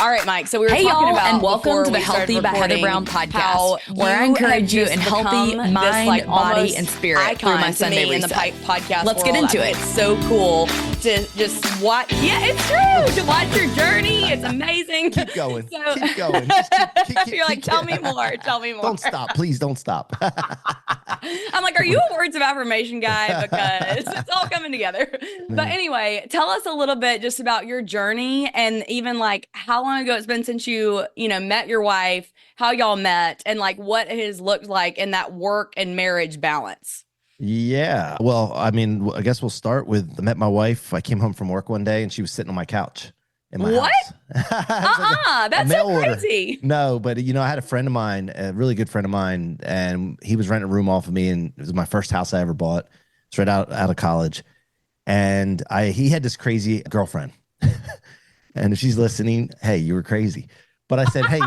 All right, Mike. So we were Hey talking y'all, about and welcome to the before we started Healthy by Heather recording Brown how podcast, where I you encourage have you just in healthy become mind, this, like, body, almost and spirit icon through my to Sunday me in the reset. podcast Let's world. get into it. It's so cool to just watch. Yeah, it's true. To watch your journey. It's amazing. Keep going. So, Keep going. Just keep, you're like, tell me more. Tell me more. Don't stop. Please don't stop. I'm like, are you a words of affirmation guy? Because it's all coming together. But anyway, tell us a little bit just about your journey and even like how long ago it's been since you met your wife, how y'all met, and like what it has looked like in that work and marriage balance. Yeah. Well, I mean, I guess we'll start with I met my wife. I came home from work one day and she was sitting on my couch in my house. That's so crazy. Order. No, but I had a friend of mine, a really good friend of mine, and he was renting a room off of me, and it was my first house I ever bought. It's right out of college. And he had this crazy girlfriend. And if she's listening, hey, you were crazy. But I said, hey,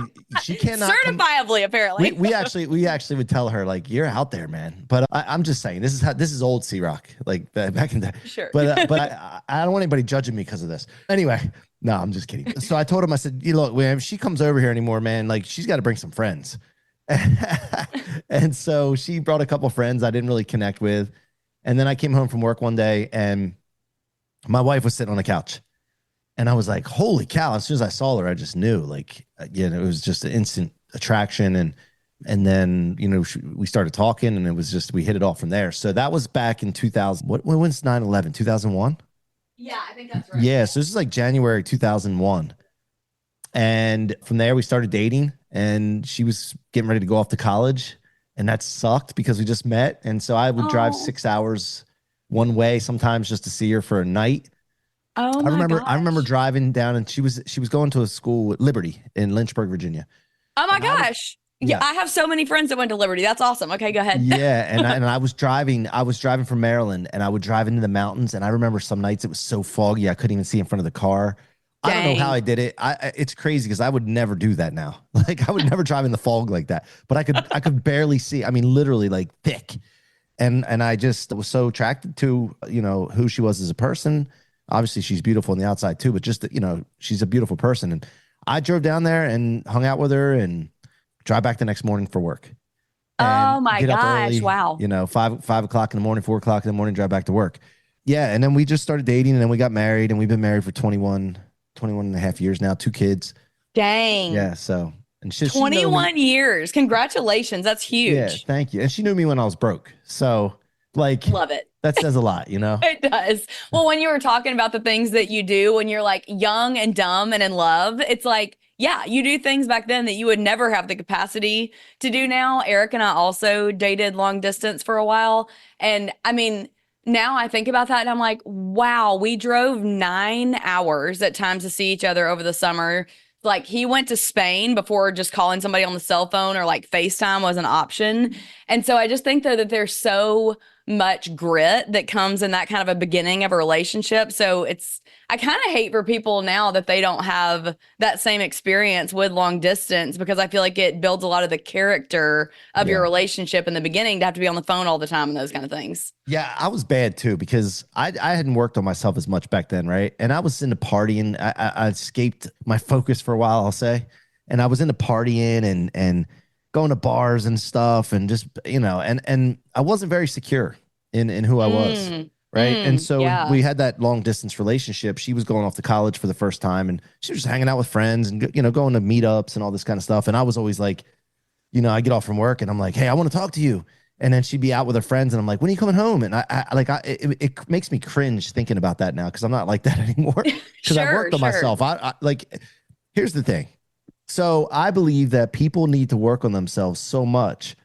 she cannot certifiably, apparently. we actually would tell her, like, you're out there, man. But I'm just saying, this is old C-Roc, like back in the day. Sure. But I don't want anybody judging me because of this. Anyway, no, I'm just kidding. So I told him, I said, look, if she comes over here anymore, man, like she's got to bring some friends. And so she brought a couple friends I didn't really connect with. And then I came home from work one day and my wife was sitting on the couch. And I was like, holy cow. As soon as I saw her, I just knew, like, it was just an instant attraction. And then, we started talking and it was just, we hit it off from there. So that was back in 2000. When's 9/11? 2001? Yeah, I think that's right. Yeah. So this is like January 2001. And from there we started dating and she was getting ready to go off to college. And that sucked because we just met. And so I would drive 6 hours one way, sometimes just to see her for a night. Oh, I remember driving down and she was going to a school at Liberty in Lynchburg, Virginia. Oh my gosh. Yeah, I have so many friends that went to Liberty. That's awesome. Okay, go ahead. Yeah, and I was driving from Maryland and I would drive into the mountains and I remember some nights it was so foggy I couldn't even see in front of the car. Dang. I don't know how I did it. It's crazy because I would never do that now. Like I would never drive in the fog like that. But I could barely see. I mean, literally like thick. And I just was so attracted to, who she was as a person. Obviously, she's beautiful on the outside too, but just that, she's a beautiful person. And I drove down there and hung out with her and drive back the next morning for work. Oh my gosh. Early, wow. 5 o'clock in the morning, 4 o'clock in the morning, drive back to work. Yeah. And then we just started dating and then we got married and we've been married for 21 and a half years now, 2 kids. Dang. Yeah. So, and 21 years. Congratulations. That's huge. Yeah. Thank you. And she knew me when I was broke. So like, love it. That says a lot, It does. Well, when you were talking about the things that you do when you're like young and dumb and in love, it's like, yeah, you do things back then that you would never have the capacity to do now. Eric and I also dated long distance for a while. And I mean, now I think about that and I'm like, wow, we drove 9 hours at times to see each other over the summer. Like he went to Spain before just calling somebody on the cell phone or like FaceTime was an option. And so I just think though that there's so much grit that comes in that kind of a beginning of a relationship. So I kind of hate for people now that they don't have that same experience with long distance because I feel like it builds a lot of the character of your relationship in the beginning to have to be on the phone all the time and those kind of things. Yeah, I was bad too because I hadn't worked on myself as much back then, right? And I was into partying. I escaped my focus for a while, I'll say. And I was into partying and going to bars and stuff and just, and I wasn't very secure in who I was. Right. And so we had that long distance relationship. She was going off to college for the first time and she was just hanging out with friends and, going to meetups and all this kind of stuff. And I was always like, I get off from work and I'm like, hey, I want to talk to you. And then she'd be out with her friends and I'm like, when are you coming home? And it makes me cringe thinking about that now because I'm not like that anymore because I worked on myself. I here's the thing. So I believe that people need to work on themselves so much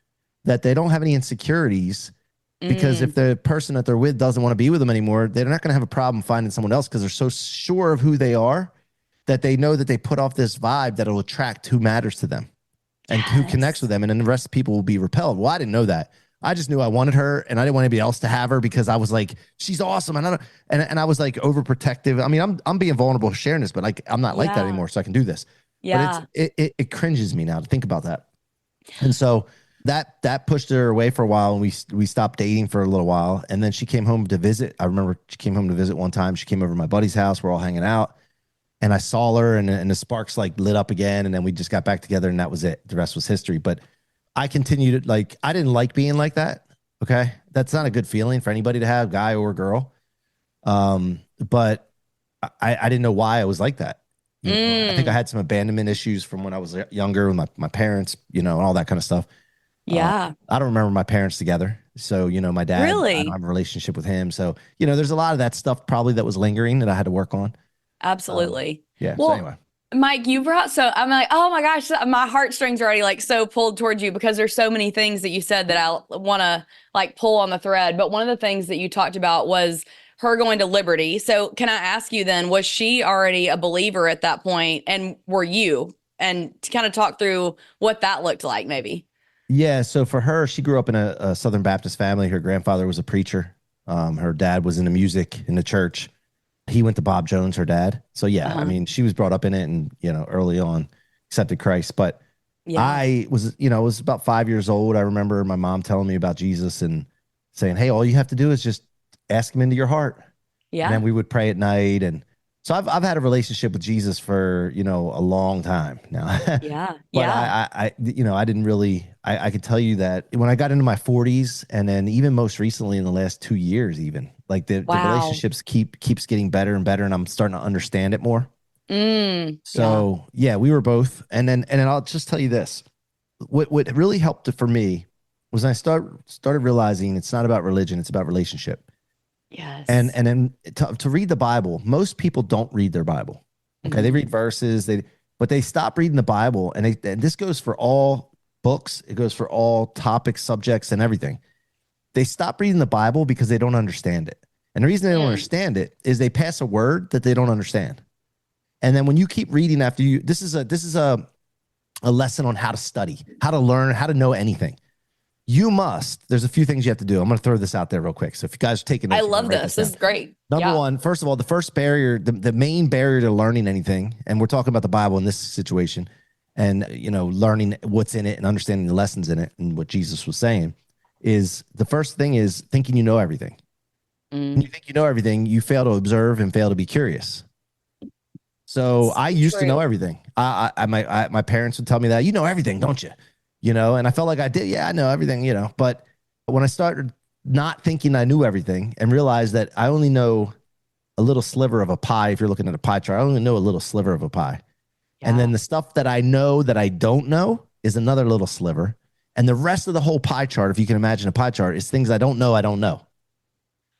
that they don't have any insecurities. Because if the person that they're with doesn't want to be with them anymore, they're not going to have a problem finding someone else because they're so sure of who they are that they know that they put off this vibe that will attract who matters to them and who connects with them. And then the rest of the people will be repelled. Well, I didn't know that. I just knew I wanted her and I didn't want anybody else to have her because I was like, she's awesome. And I was like overprotective. I mean, I'm being vulnerable sharing this, but like, I'm not like that anymore. So I can do this. Yeah. But it cringes me now to think about that. And so that pushed her away for a while and we stopped dating for a little while. And then she came home to visit. I remember she came home to visit one time. She came over to my buddy's house. We're all hanging out. and I saw her, and the sparks like lit up again, and then we just got back together, and that was it. The rest was history. But I continued, like, I didn't like being like that. Okay, that's not a good feeling for anybody to have, guy or girl. But I didn't know why I was like that. I think I Mm. had some abandonment issues from when I was younger with my parents, and all that kind of stuff. Yeah. I don't remember my parents together. So, my dad, I don't Really? have a relationship with him. So, there's a lot of that stuff probably that was lingering that I had to work on. Absolutely. Yeah. So Well, anyway, Mike, you brought so I'm like, oh my gosh, my heartstrings are already like so pulled towards you because there's so many things that you said that I want to like pull on the thread. But one of the things that you talked about was her going to Liberty. So can I ask you then, was she already a believer at that point, and were you? And to kind of talk through what that looked like, maybe. yeah. So for her, she grew up in a Southern Baptist family. Her grandfather was a preacher. Her dad was into music in the church. He went to Bob Jones, her dad. So yeah, I Uh-huh. mean, she was brought up in it, and early on accepted Christ. But Yeah. I was about 5 years old. I remember my mom telling me about Jesus and saying, "Hey, all you have to do is just ask him into your heart." And then Yeah. we would pray at night. And so I've had a relationship with Jesus for, a long time now. Yeah. But Yeah. I didn't really, I could tell you that when I got into my 40s, and then even most recently in the last 2 years, even like the Wow. relationships keeps getting better and better. And I'm starting to understand it more. Yeah. So yeah, we were both. And then I'll just tell you this. What really helped for me was I started realizing it's not about religion, it's about relationship. And Yes. and then to read the Bible, most people don't read their Bible. Okay, they Mhm. read verses, but they stop reading the Bible, and this goes for all books, it goes for all topics, subjects, and everything. They stop reading the Bible because they don't understand it. And the reason they don't Mm. understand it is they pass a word that they don't understand. And then when you keep reading after you, this is a lesson on how to study, how to learn, how to know anything. There's a few things you have to do. I'm going to throw this out there real quick. So if you guys are taking I notes, you want to love write this. this This down. is great. Number Yeah. one, first of all, the first barrier, the main barrier to learning anything, and we're talking about the Bible in this situation, and learning what's in it and understanding the lessons in it and what Jesus was saying, is the first thing is thinking you know everything. When Mm. you think you know everything, you fail to observe and fail to be curious. So So I used to know true. everything. My parents would tell me that you know everything, don't you? And I felt like I did. Yeah, I know everything. But when I started not thinking I knew everything and realized that I only know a little sliver of a pie, if you're looking at a pie chart, I only know a little sliver of a pie, and then Yeah. the stuff that I know that I don't know is another little sliver, and the rest of the whole pie chart, if you can imagine a pie chart, is things I don't know. I don't know.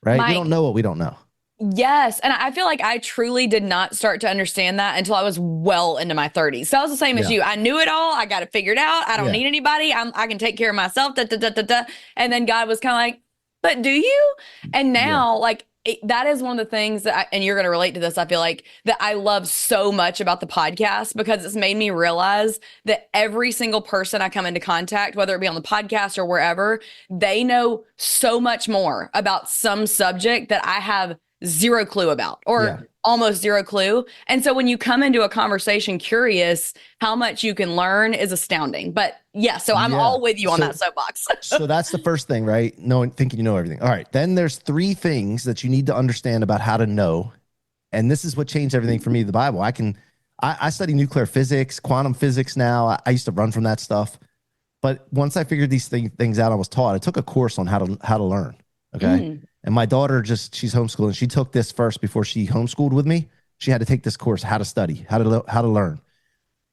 Right? We don't Mike, know what we don't know. yes. And I feel like I truly did not start to understand that until I was well into my 30s. So I was the same as Yeah. you. I knew it all. I got it figured out. I don't Yeah. need anybody. I can take care of myself. Da, da, da, da, da. And then God was kind of like, but do you? And Yeah. now, like, that is one of the things and you're going to relate to this, I feel like, that I love so much about the podcast because it's made me realize that every single person I come into contact, whether it be on the podcast or wherever, they know so much more about some subject that I have zero clue about Yeah. or almost zero clue. And so when you come into a conversation curious, how much you can learn is astounding. But yeah, so I'm Yeah. all with you on that So soapbox. so that's the first thing, right? Knowing, thinking you know everything. All right. Then there's three things that you need to understand about how to know. And this is what changed everything for me, the Bible. I study nuclear physics, quantum physics now. I used to run from that stuff. But once I figured these things out, I was taught. I took a course on how to learn. Okay. Mm, And my daughter she's homeschooling. She took this first before she homeschooled with me. She had to take this course, how to study, how to learn.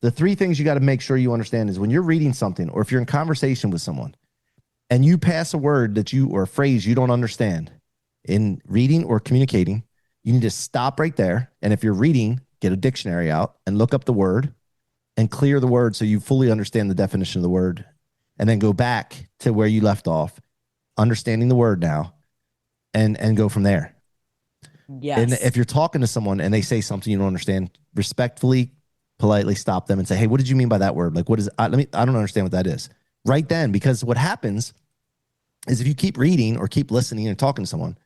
The three things you got to make sure you understand is when you're reading something or if you're in conversation with someone and you pass a word or a phrase you don't understand in reading or communicating, you need to stop right there. And if you're reading, get a dictionary out and look up the word and clear the word so you fully understand the definition of the word. And then go back to where you left off, understanding the word now, and go from there. And yes. if you're talking to someone and they say something you don't understand, respectfully, politely stop them and say, "Hey, what did you mean by that word? Like, what is? I don't understand what that is." Right then, because what happens is if you keep reading or keep listening and talking to someone,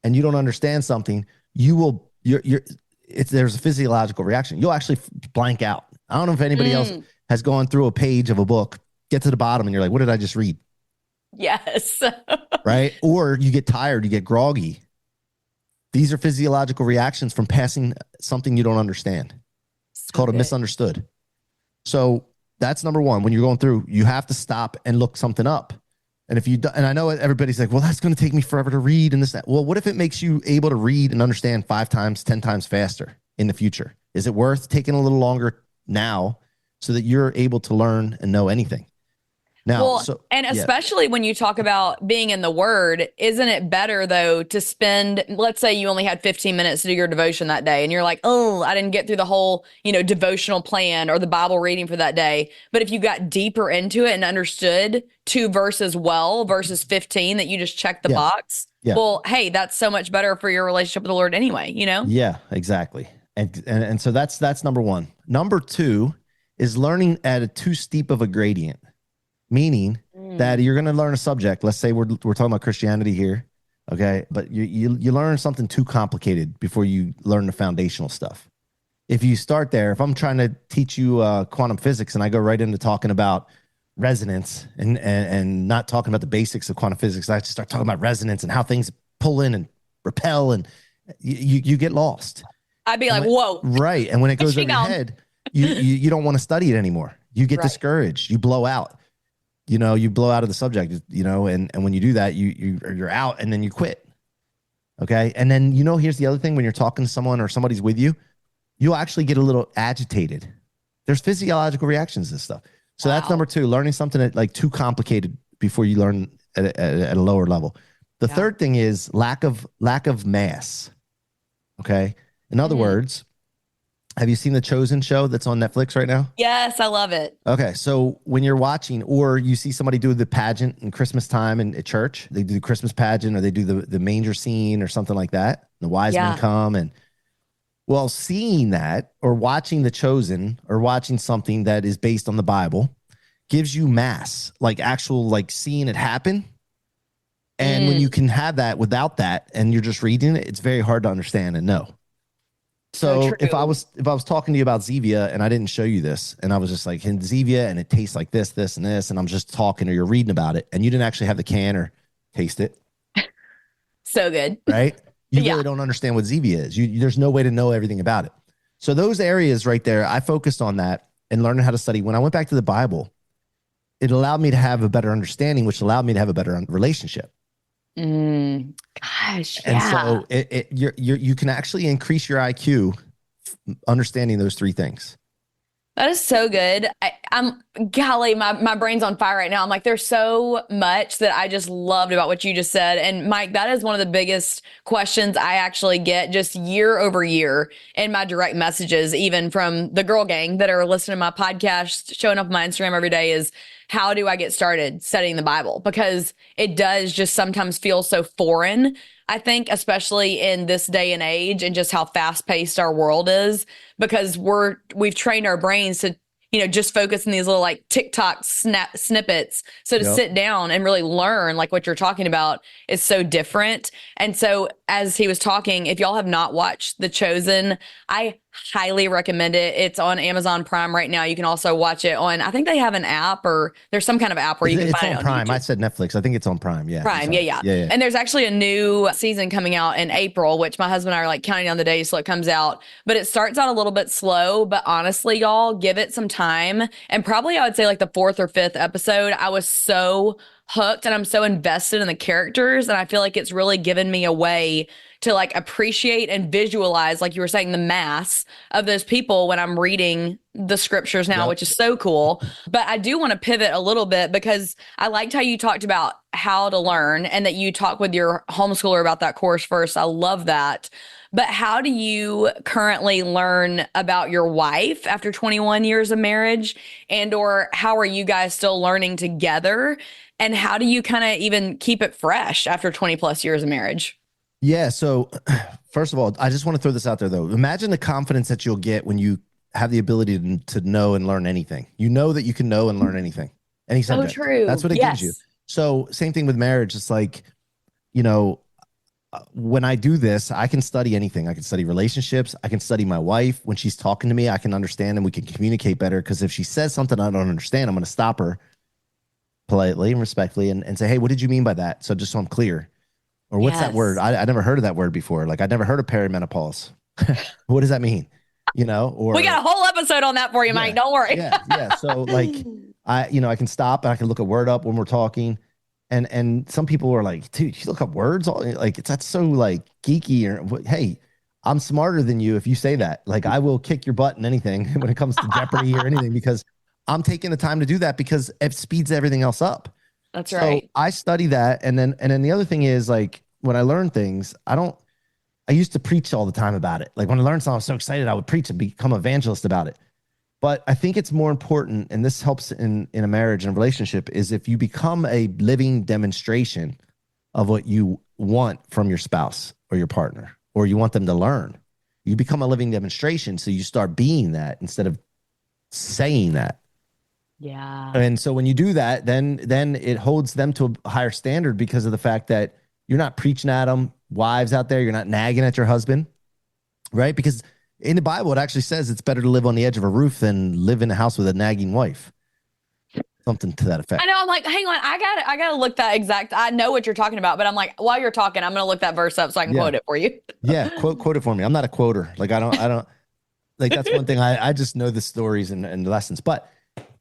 and you don't understand something, you will there's a physiological reaction. You'll actually blank out. I don't know if anybody else Mm, has gone through a page of a book, get to the bottom, and you're like, "What did I just read?" yes. Right? Or you get tired, you get groggy, These are physiological reactions from passing something you don't understand. It's So called a good. misunderstood. So that's number one. When you're going through, you have to stop and look something up. And if you do, and I know everybody's like, well, that's going to take me forever to read and this, that. Well, what if it makes you able to read and understand 5 times, 10 times faster in the future? Is it worth taking a little longer now so that you're able to learn and know anything? Now, Well, so and yeah, especially when you talk about being in the word, isn't it better though to spend, let's say you only had 15 minutes to do your devotion that day and you're like, oh, I didn't get through the whole, devotional plan or the Bible reading for that day. But if you got deeper into it and understood 2 verses well versus 15 that you just checked the yeah, box, yeah, well, hey, that's so much better for your relationship with the Lord anyway, you know? yeah, exactly. And so that's number one. Number two is learning at a too steep of a gradient, meaning that Mm. you're going to learn a subject. Let's say we're talking about Christianity here, okay? But you learn something too complicated before you learn the foundational stuff. If you start there, if I'm trying to teach you quantum physics and I go right into talking about resonance and not talking about the basics of quantum physics, I just start talking about resonance and how things pull in and repel, and you get lost. I'd be And like, when, whoa, right, and when it goes push me over your down. head, you don't want to study it anymore. You get Right. discouraged. You blow out. You blow out of the subject. And when you do that, you're out, and then you quit. Okay, and then here's the other thing: when you're talking to someone or somebody's with you, you'll actually get a little agitated. There's physiological reactions to this stuff. So that's Wow. number two: learning something that like too complicated before you learn at a lower level. The Yeah. third thing is lack of mass. Okay, in other Mm. words, have you seen the Chosen show that's on Netflix right now? Yes, I love it. Okay, so when you're watching, or you see somebody do the pageant in Christmas time at church, they do the Christmas pageant, or they do the manger scene, or something like that. The wise men Yeah. come, and well, seeing that, or watching The Chosen, or watching something that is based on the Bible, gives you mass, like actual, like seeing it happen. And when you Mm. can have that without that, and you're just reading it, it's very hard to understand and know. So So true. if I was talking to you about Zevia and I didn't show you this, and I was just like, in Zevia, and it tastes like this, and this, and I'm just talking, or you're reading about it, and you didn't actually have the can or taste it, So good. right? You Yeah. really don't understand what Zevia is. There's no way to know everything about it. So those areas right there, I focused on that and learning how to study. When I went back to the Bible, it allowed me to have a better understanding, which allowed me to have a better relationship. Gosh, And yeah. so you can actually increase your IQ understanding those three things. That is so good. I'm golly, my brain's on fire right now. I'm like, there's so much that I just loved about what you just said. And Mike, that is one of the biggest questions I actually get just year over year in my direct messages, even from the girl gang that are listening to my podcast, showing up on my Instagram every day, is how do I get started studying the Bible? Because it does just sometimes feel so foreign. I think, especially in this day and age and just how fast paced our world is, because we've trained our brains to, just focus on these little like TikTok snippets. So to Yep. sit down and really learn like what you're talking about is so different. And so as he was talking, if y'all have not watched The Chosen, I highly recommend it. It's on Amazon Prime right now. You can also watch it on, I think they have an app, or there's some kind of app where you can It's find it on on Prime. I YouTube. said Netflix. I think it's on Prime. Yeah. I'm Prime, yeah, sorry. yeah. Yeah. Yeah. And there's actually a new season coming out in April, which my husband and I are like counting down the days till it comes out. But it starts out a little bit slow, but honestly, y'all, give it some time. And probably I would say like the fourth or fifth episode, I was so hooked and I'm so invested in the characters. And I feel like it's really given me a way to like appreciate and visualize, like you were saying, the mass of those people when I'm reading the scriptures now, Yep. which is so cool. But I do want to pivot a little bit because I liked how you talked about how to learn and that you talk with your homeschooler about that course first. I love that. But how do you currently learn about your wife after 21 years of marriage? And or how are you guys still learning together? And how do you kind of even keep it fresh after 20 plus years of marriage? Yeah. So, first of all, I just want to throw this out there, though. Imagine the confidence that you'll get when you have the ability to know and learn anything. You know that you can know and learn anything, any So subject. That's true. what it gives you. Yes. So, same thing with marriage. It's like, you know, when I do this, I can study anything. I can study relationships. I can study my wife. When she's talking to me, I can understand and we can communicate better. Because if she says something I don't understand, I'm going to stop her politely and respectfully and say, hey, what did you mean by that? So just so I'm clear. Or what's that word? Yes. I never heard of that word before. Like, I'd never heard of perimenopause. What does that mean? We Or got a whole episode on that for you, Mike. yeah, Don't worry. yeah. So like, I can stop and I can look a word up when we're talking. And some people are like, dude, you look up words? Like, that's so like geeky. Or hey, I'm smarter than you if you say that. Like, I will kick your butt in anything when it comes to Jeopardy or anything, because I'm taking the time to do that because it speeds everything else up. That's So right. I study that. And then the other thing is, like, when I learn things, I used to preach all the time about it. Like, when I learned something, I was so excited I would preach and become evangelist about it. But I think it's more important, and this helps in a marriage and a relationship, is if you become a living demonstration of what you want from your spouse or your partner, or you want them to learn. You become a living demonstration. So you start being that instead of saying that. Yeah. And so when you do that, then it holds them to a higher standard because of the fact that you're not preaching at them, wives out there, you're not nagging at your husband, right? Because in the Bible, it actually says it's better to live on the edge of a roof than live in a house with a nagging wife. Something to that I effect. know. I'm like, hang on. I gotta look that exact. I know what you're talking about, but I'm like, while you're talking, I'm gonna look that verse up so I can Yeah. quote it for you. Yeah. Quote it for me. I'm not a quoter. Like, I don't like, that's one thing I just know the stories and lessons. But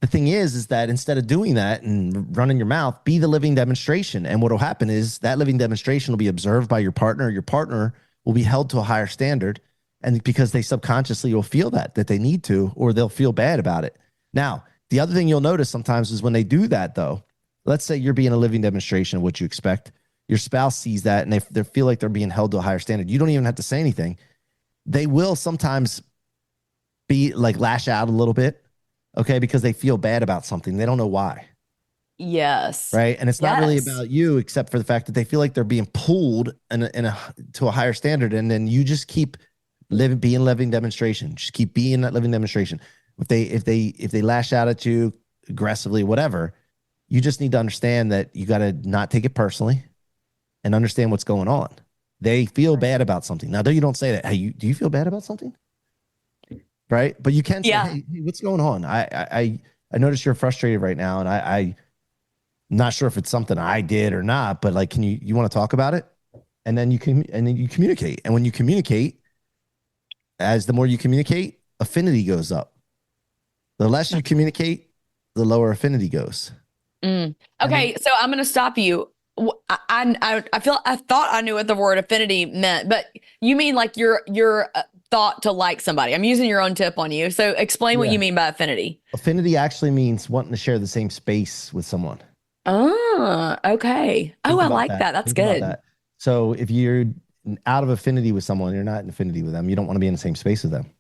the thing is that instead of doing that and running your mouth, be the living demonstration. And what will happen is that living demonstration will be observed by your partner. Your partner will be held to a higher standard. And because they subconsciously will feel that they need to, or they'll feel bad about it. Now, the other thing you'll notice sometimes is when they do that, though, let's say you're being a living demonstration of what you expect. Your spouse sees that and they feel like they're being held to a higher standard. You don't even have to say anything. They will sometimes be like, lash out a little bit, okay, because they feel bad about something. They don't know why, Yes. right? And it's not really Yes. about you, except for the fact that they feel like they're being pulled to a higher standard, and then you just keep being living demonstration. Just keep being that living demonstration. If they lash out at you aggressively, whatever, you just need to understand that you got to not take it personally and understand what's going on. They feel bad about something. Now, you don't say that. Hey, do you feel bad about something? Right? But you can say, Yeah. hey, what's going on? I notice you're frustrated right now, and I'm not sure if it's something I did or not, but like, can you want to talk about it? And then you communicate. And when you communicate, as the more you communicate, affinity goes up. The less you communicate, the lower affinity goes. Mm. And then, Okay, so I'm gonna stop you. I thought I knew what the word affinity meant, but you mean like your thought to like somebody. I'm using your own tip on you. So explain what yeah, you mean by affinity. affinity actually means wanting to share the same space with someone. Oh, okay. Oh, Think I about like that. that. That's Think about good. that. So if you're out of affinity with someone, you're not in affinity with them. You don't want to be in the same space with them.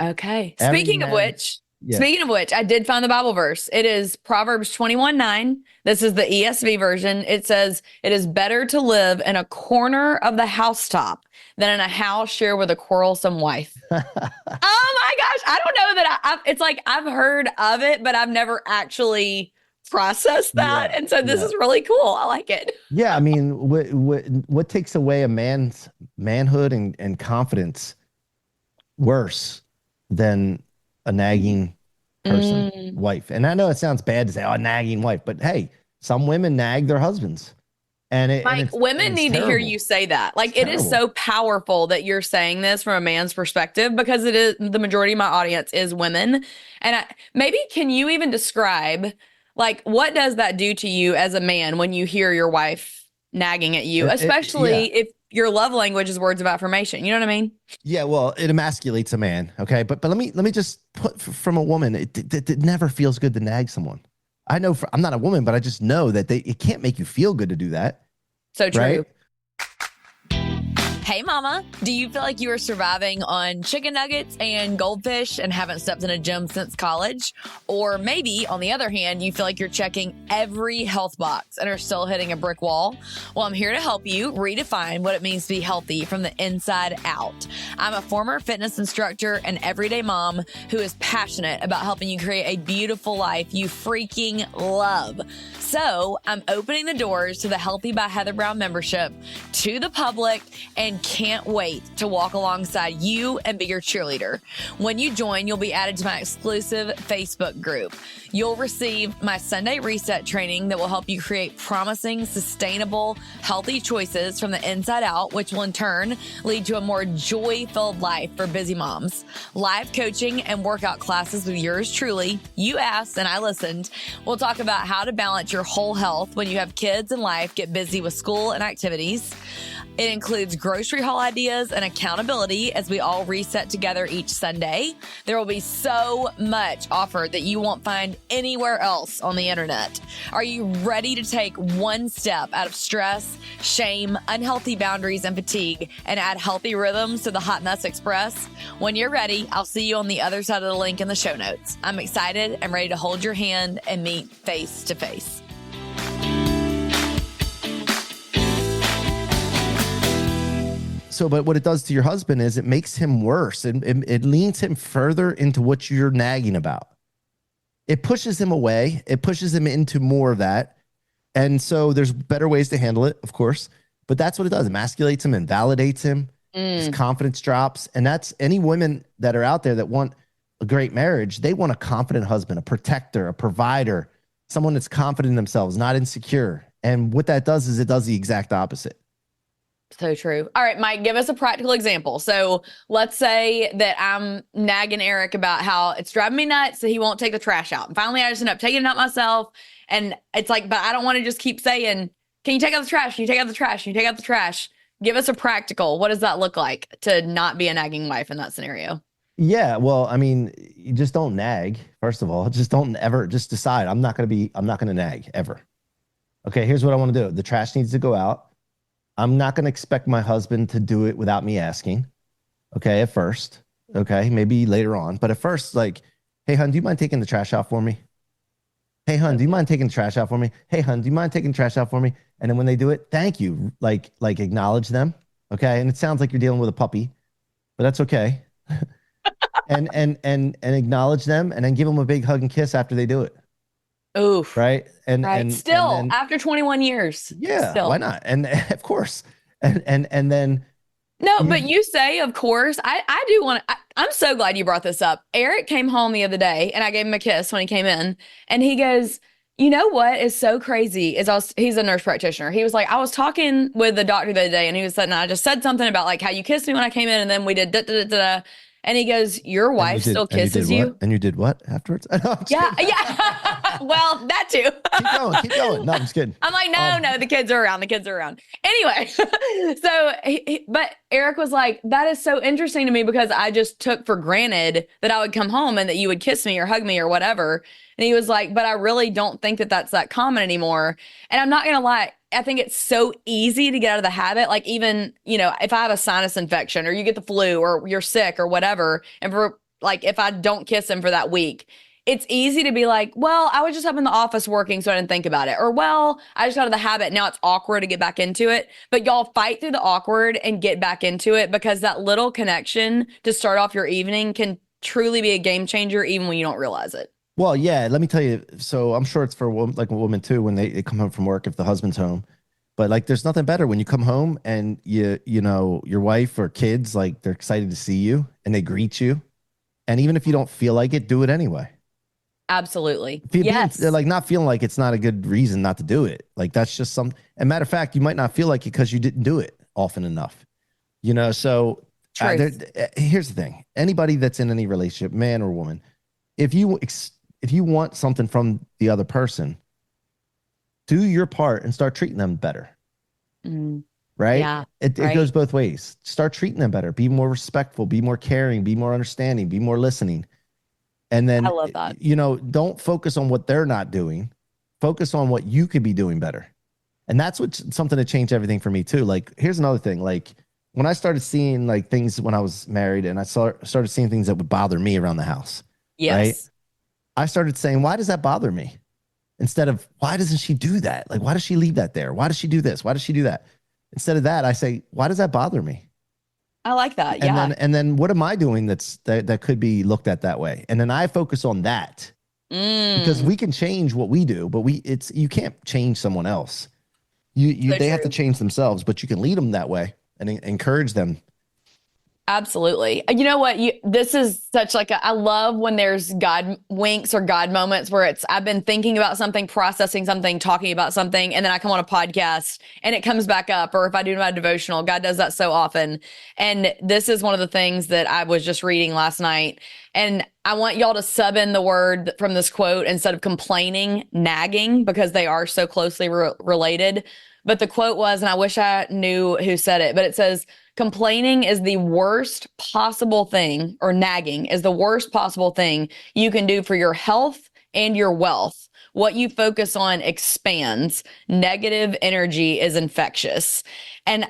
Okay. Every man, yeah. Speaking of which, I did find the Bible verse. It is Proverbs 21:9. This is the ESV version. It says, "It is better to live in a corner of the housetop than in a house shared with a quarrelsome wife." Oh my gosh. I don't know that it's like I've heard of it, but I've never actually processed that. Yeah, And so this yeah, is really cool. I like it. yeah. I mean, what takes away a man's manhood and confidence worse than a nagging person, Mm. wife? And I know it sounds bad to say, "Oh, nagging wife," but hey, some women nag their husbands, and it and Mike, it's and women it's need to hear you terrible. say that. It's Like, it is terrible. so powerful that you're saying this from a man's perspective because it is the majority of my audience is women. And maybe can you even describe, like, what does that do to you as a man when you hear your wife nagging at you, Yeah, especially if your love language is words of affirmation? You know what I mean? yeah. Well, it emasculates a man. Okay, but let me just put from a woman. It never feels good to nag someone. I know I'm not a woman, but I just know that it can't make you feel good to do that, So true. right? Hey, mama, do you feel like you are surviving on chicken nuggets and goldfish and haven't stepped in a gym since college? Or maybe, on the other hand, you feel like you're checking every health box and are still hitting a brick wall? Well, I'm here to help you redefine what it means to be healthy from the inside out. I'm a former fitness instructor and everyday mom who is passionate about helping you create a beautiful life you freaking love. So I'm opening the doors to the Healthy by Heather Brown membership to the public, and and can't wait to walk alongside you and be your cheerleader. When you join, you'll be added to my exclusive Facebook group. You'll receive my Sunday reset training that will help you create promising, sustainable, healthy choices from the inside out, which will in turn lead to a more joy-filled life for busy moms. Live coaching and workout classes with yours truly. You asked and I listened. We'll talk about how to balance your whole health when you have kids and life get busy with school and activities. It includes grocery haul ideas and accountability as we all reset together each Sunday. There will be so much offered that you won't find anywhere else on the internet. Are you ready to take one step out of stress, shame, unhealthy boundaries, and fatigue and add healthy rhythms to the Hot Mess Express? When you're ready, I'll see you on the other side of the link in the show notes. I'm excited and ready to hold your hand and meet face to face. So, but what it does to your husband is it makes him worse, and it leans him further into what you're nagging about. It pushes him away. It pushes him into more of that. And so there's better ways to handle it, of course, but that's what it does. It emasculates him and validates him. His confidence drops. And that's any women that are out there that want a great marriage. They want a confident husband, a protector, a provider, someone that's confident in themselves, not insecure. And what that does is it does the exact opposite. So true. All right, Mike, give us a practical example. So let's say that I'm nagging Eric about how it's driving me nuts that he won't take the trash out. And finally, I just end up taking it out myself. And it's like, but I don't want to just keep saying, can you take out the trash? Can you take out the trash? Can you take out the trash? Give us a practical. What does that look like to not be a nagging wife in that scenario? Yeah, well, I mean, you just don't nag. First of all, just don't ever just decide I'm not going to nag ever. Okay, here's what I want to do. The trash needs to go out. I'm not going to expect my husband to do it without me asking. Okay, at first. Okay, maybe later on. But at first, like, hey, hun, do you mind taking the trash out for me? Hey, hun, do you mind taking the trash out for me? Hey, hun, do you mind taking the trash out for me? And then when they do it, thank you. Like acknowledge them. Okay, and it sounds like you're dealing with a puppy, but that's okay. and acknowledge them, and then give them a big hug and kiss after they do it. Oof. Right. And still, and then, after 21 years. Yeah. Still. Why not? And of course. And then. No, but you say, of course, I do want to, I'm so glad you brought this up. Eric came home the other day and I gave him a kiss when he came in and he goes, you know what is so crazy is he's a nurse practitioner. He was like, I was talking with the doctor the other day and he was saying, I just said something about like how you kissed me when I came in and then we did da, da, da, da. And he goes, your wife still kisses you? And you did what afterwards? No, yeah. Well, that too. Keep going. No, I'm just kidding. I'm like, no, the kids are around. Anyway, so, but Eric was like, that is so interesting to me because I just took for granted that I would come home and that you would kiss me or hug me or whatever. And he was like, but I really don't think that that's that common anymore. And I'm not going to lie. I think it's so easy to get out of the habit. Like even, if I have a sinus infection or you get the flu or you're sick or whatever, and for like, if I don't kiss him for that week, it's easy to be like, well, I was just up in the office working, so I didn't think about it. Or, well, I just got out of the habit. Now it's awkward to get back into it. But y'all fight through the awkward and get back into it because that little connection to start off your evening can truly be a game changer even when you don't realize it. Well, yeah, let me tell you. So I'm sure it's for a woman too when they come home from work if the husband's home. But like, there's nothing better when you come home and your wife or kids, like they're excited to see you and they greet you. And even if you don't feel like it, do it anyway. Absolutely. Yes. Like not feeling like it's not a good reason not to do it. Like that's just some. And matter of fact, you might not feel like it because you didn't do it often enough. So here's the thing: anybody that's in any relationship, man or woman, if you want something from the other person, do your part and start treating them better. Right? Yeah. It goes both ways. Start treating them better. Be more respectful. Be more caring. Be more understanding. Be more listening. And then, I love that. Don't focus on what they're not doing. Focus on what you could be doing better. And that's something that changed everything for me too. Like, here's another thing. Like when I started seeing like things when I was married and I started seeing things that would bother me around the house. Yes. Right? I started saying, why does that bother me? Instead of, why doesn't she do that? Like, why does she leave that there? Why does she do this? Why does she do that? Instead of that, I say, why does that bother me? I like that. Yeah. And then what am I doing that could be looked at that way? And then I focus on that because we can change what we do, but you can't change someone else. They have to change themselves, but you can lead them that way. and encourage them. Absolutely. You know what? This is such like I love when there's God winks or God moments where I've been thinking about something, processing something, talking about something, and then I come on a podcast and it comes back up. Or if I do my devotional, God does that so often. And this is one of the things that I was just reading last night. And I want y'all to sub in the word from this quote instead of complaining, nagging, because they are so closely related. But the quote was, and I wish I knew who said it, but it says, complaining is the worst possible thing, or nagging is the worst possible thing you can do for your health and your wealth. What you focus on expands. Negative energy is infectious. And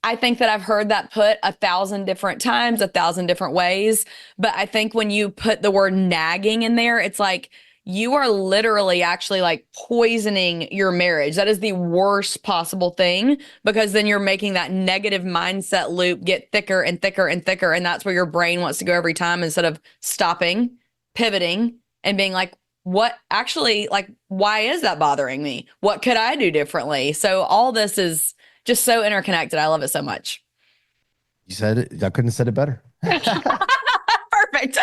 I think that I've heard that put 1,000 different times, 1,000 different ways. But I think when you put the word nagging in there, it's like, you are literally actually like poisoning your marriage. That is the worst possible thing, because then you're making that negative mindset loop get thicker and thicker and thicker. And that's where your brain wants to go every time, instead of stopping, pivoting, and being like, what actually, like, why is that bothering me? What could I do differently? So all this is just so interconnected. I love it so much. You said it. I couldn't have said it better. Perfect.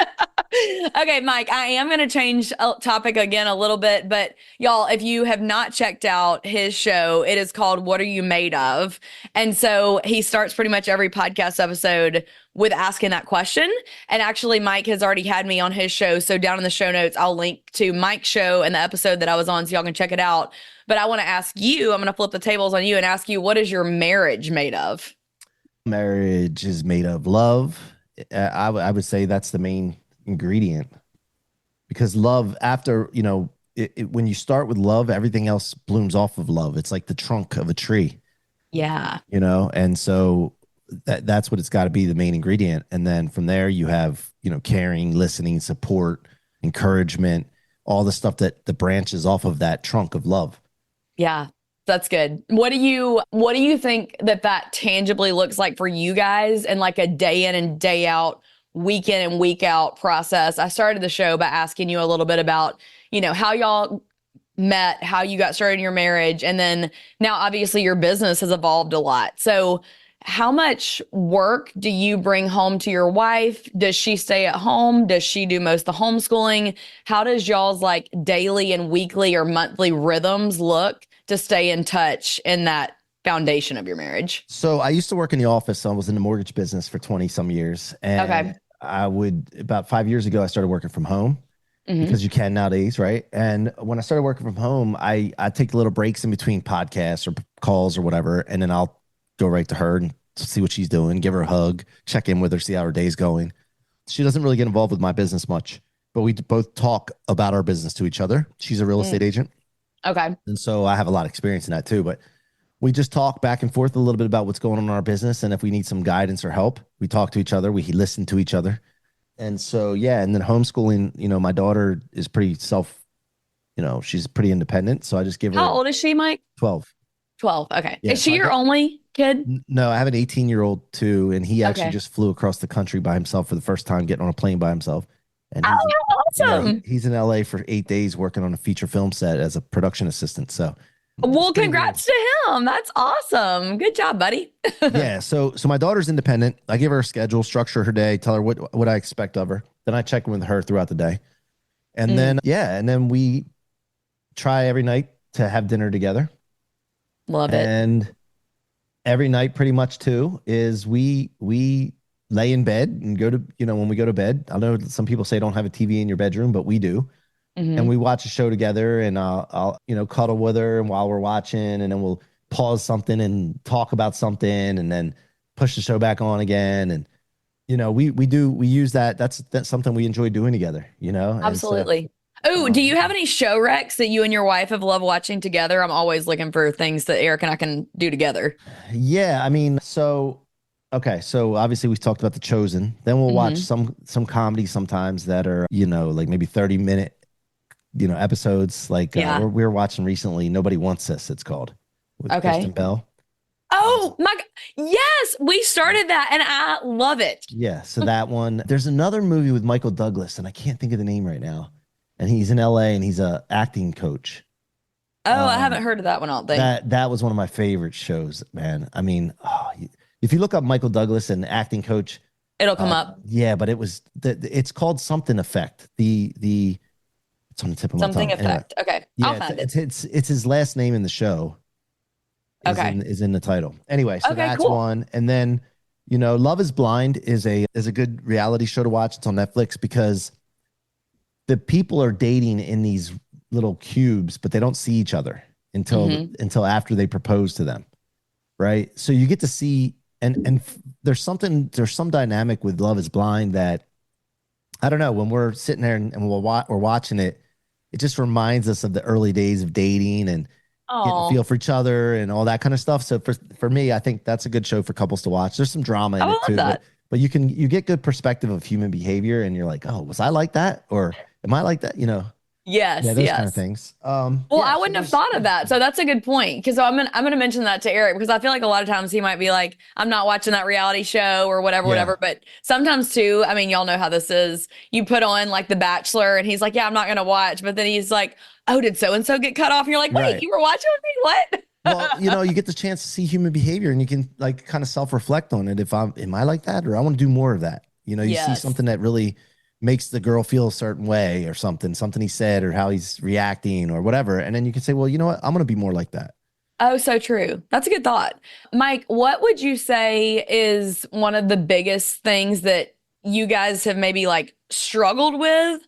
Okay, Mike, I am going to change topic again a little bit, but y'all, if you have not checked out his show, it is called What Are You Made Of? And so he starts pretty much every podcast episode with asking that question. And actually, Mike has already had me on his show. So down in the show notes, I'll link to Mike's show and the episode that I was on so y'all can check it out. But I want to ask you, I'm going to flip the tables on you and ask you, what is your marriage made of? Marriage is made of love. I would say that's the main ingredient, because love, after, when you start with love, everything else blooms off of love. It's like the trunk of a tree, Yeah. and so that's what it's got to be, the main ingredient. And then from there you have, caring, listening, support, encouragement, all the stuff that the branches off of that trunk of love. Yeah. That's good. What do you think that tangibly looks like for you guys, and like a day in and day out, week in and week out process? I started the show by asking you a little bit about, how y'all met, how you got started in your marriage, and then now obviously your business has evolved a lot. So how much work do you bring home to your wife? Does she stay at home? Does she do most of the homeschooling? How does y'all's like daily and weekly or monthly rhythms look to stay in touch in that foundation of your marriage? So I used to work in the office. So I was in the mortgage business for 20 some years. And Okay. about 5 years ago, I started working from home, Hmm. because you can nowadays, right? And when I started working from home, I take little breaks in between podcasts or calls or whatever, and then I'll go right to her and see what she's doing, give her a hug, check in with her, see how her day's going. She doesn't really get involved with my business much, but we both talk about our business to each other. She's a real estate agent, Okay. and so I have a lot of experience in that too. But we just talk back and forth a little bit about what's going on in our business, and if we need some guidance or help, we talk to each other. We listen to each other. And so, yeah, and then homeschooling, my daughter is pretty she's pretty independent. So I just give How her old is she, Mike? 12. 12. Okay. Yeah. Is So she your only kid? no, I have an 18-year-old too. And he actually Okay. just flew across the country by himself for the first time, getting on a plane by himself. And Oh, how yeah, awesome. he's in LA for 8 days working on a feature film set as a production assistant. So it's Well, pretty weird. congrats to him. That's awesome. Good job, buddy. Yeah. So my daughter's independent. I give her a schedule, structure her day, tell her what I expect of her. Then I check in with her throughout the day. And Mm, then, yeah, and then we try every night to have dinner together. love it. And every night pretty much too is we lay in bed and go to, when we go to bed. I know some people say don't have a TV in your bedroom, but we do. And Hmm. we watch a show together, and I'll cuddle with her, and while we're watching, and then we'll pause something and talk about something, and then push the show back on again. And we use that. That's something we enjoy doing together, and so Absolutely. Oh, do you um, have any show recs that you and your wife have loved watching together? I'm always looking for things that Eric and I can do together. yeah, I mean, so okay, so obviously we talked about The Chosen. Then we'll watch Hmm. some comedies sometimes that are, like maybe 30-minute, episodes. Like Yeah. we were watching recently Nobody Wants This, it's called, with Kristen Okay. Bell. Oh my, yes, we started that and I love it. Yeah, so that one. There's another movie with Michael Douglas, and I can't think of the name right now. And he's in LA, and he's a acting coach. Oh, I Um, haven't heard of that one, I don't think. that was one of my favorite shows, man. I mean, If you look up Michael Douglas and acting coach, It'll come up. yeah, but it's called something effect. The it's on the tip of my Something tongue. Anyway, effect. Okay. I'll yeah, find it. it's his last name in the show Okay. is in the title. Anyway, so Okay, that's cool. one. And then, Love is Blind is a good reality show to watch. It's on Netflix because the people are dating in these little cubes, but they don't see each other Hmm. until after they propose to them, right? So you get to see and there's some dynamic with Love is Blind that I don't know, when we're sitting there and we're watching it, it just reminds us of the early days of dating and getting a feel Oh, for each other and all that kind of stuff. So for me, I think that's a good show for couples to watch. There's some drama I in would it love too, that. but you get good perspective of human behavior and you're like, oh, was I like that? Or am I like that? Yeah, Yes, those kind of yes. things. Well, Yeah, I so wouldn't have there's thought of that. So that's a good point. Because I'm gonna mention that to Eric because I feel like a lot of times he might be like, I'm not watching that reality show or whatever, yeah, whatever. But sometimes too, I mean, y'all know how this is. You put on like The Bachelor and he's like, yeah, I'm not gonna watch. But then he's like, oh, did so and so get cut off? And you're like, wait, right. you were watching with me? Well, What? you get the chance to see human behavior and you can like kind of self-reflect on it. If am I like that or I want to do more of that? You see Yes. something that really makes the girl feel a certain way or something he said or how he's reacting or whatever. And then you can say, well, you know what? I'm going to be more like that. Oh, so true. That's a good thought. Mike, what would you say is one of the biggest things that you guys have maybe like struggled with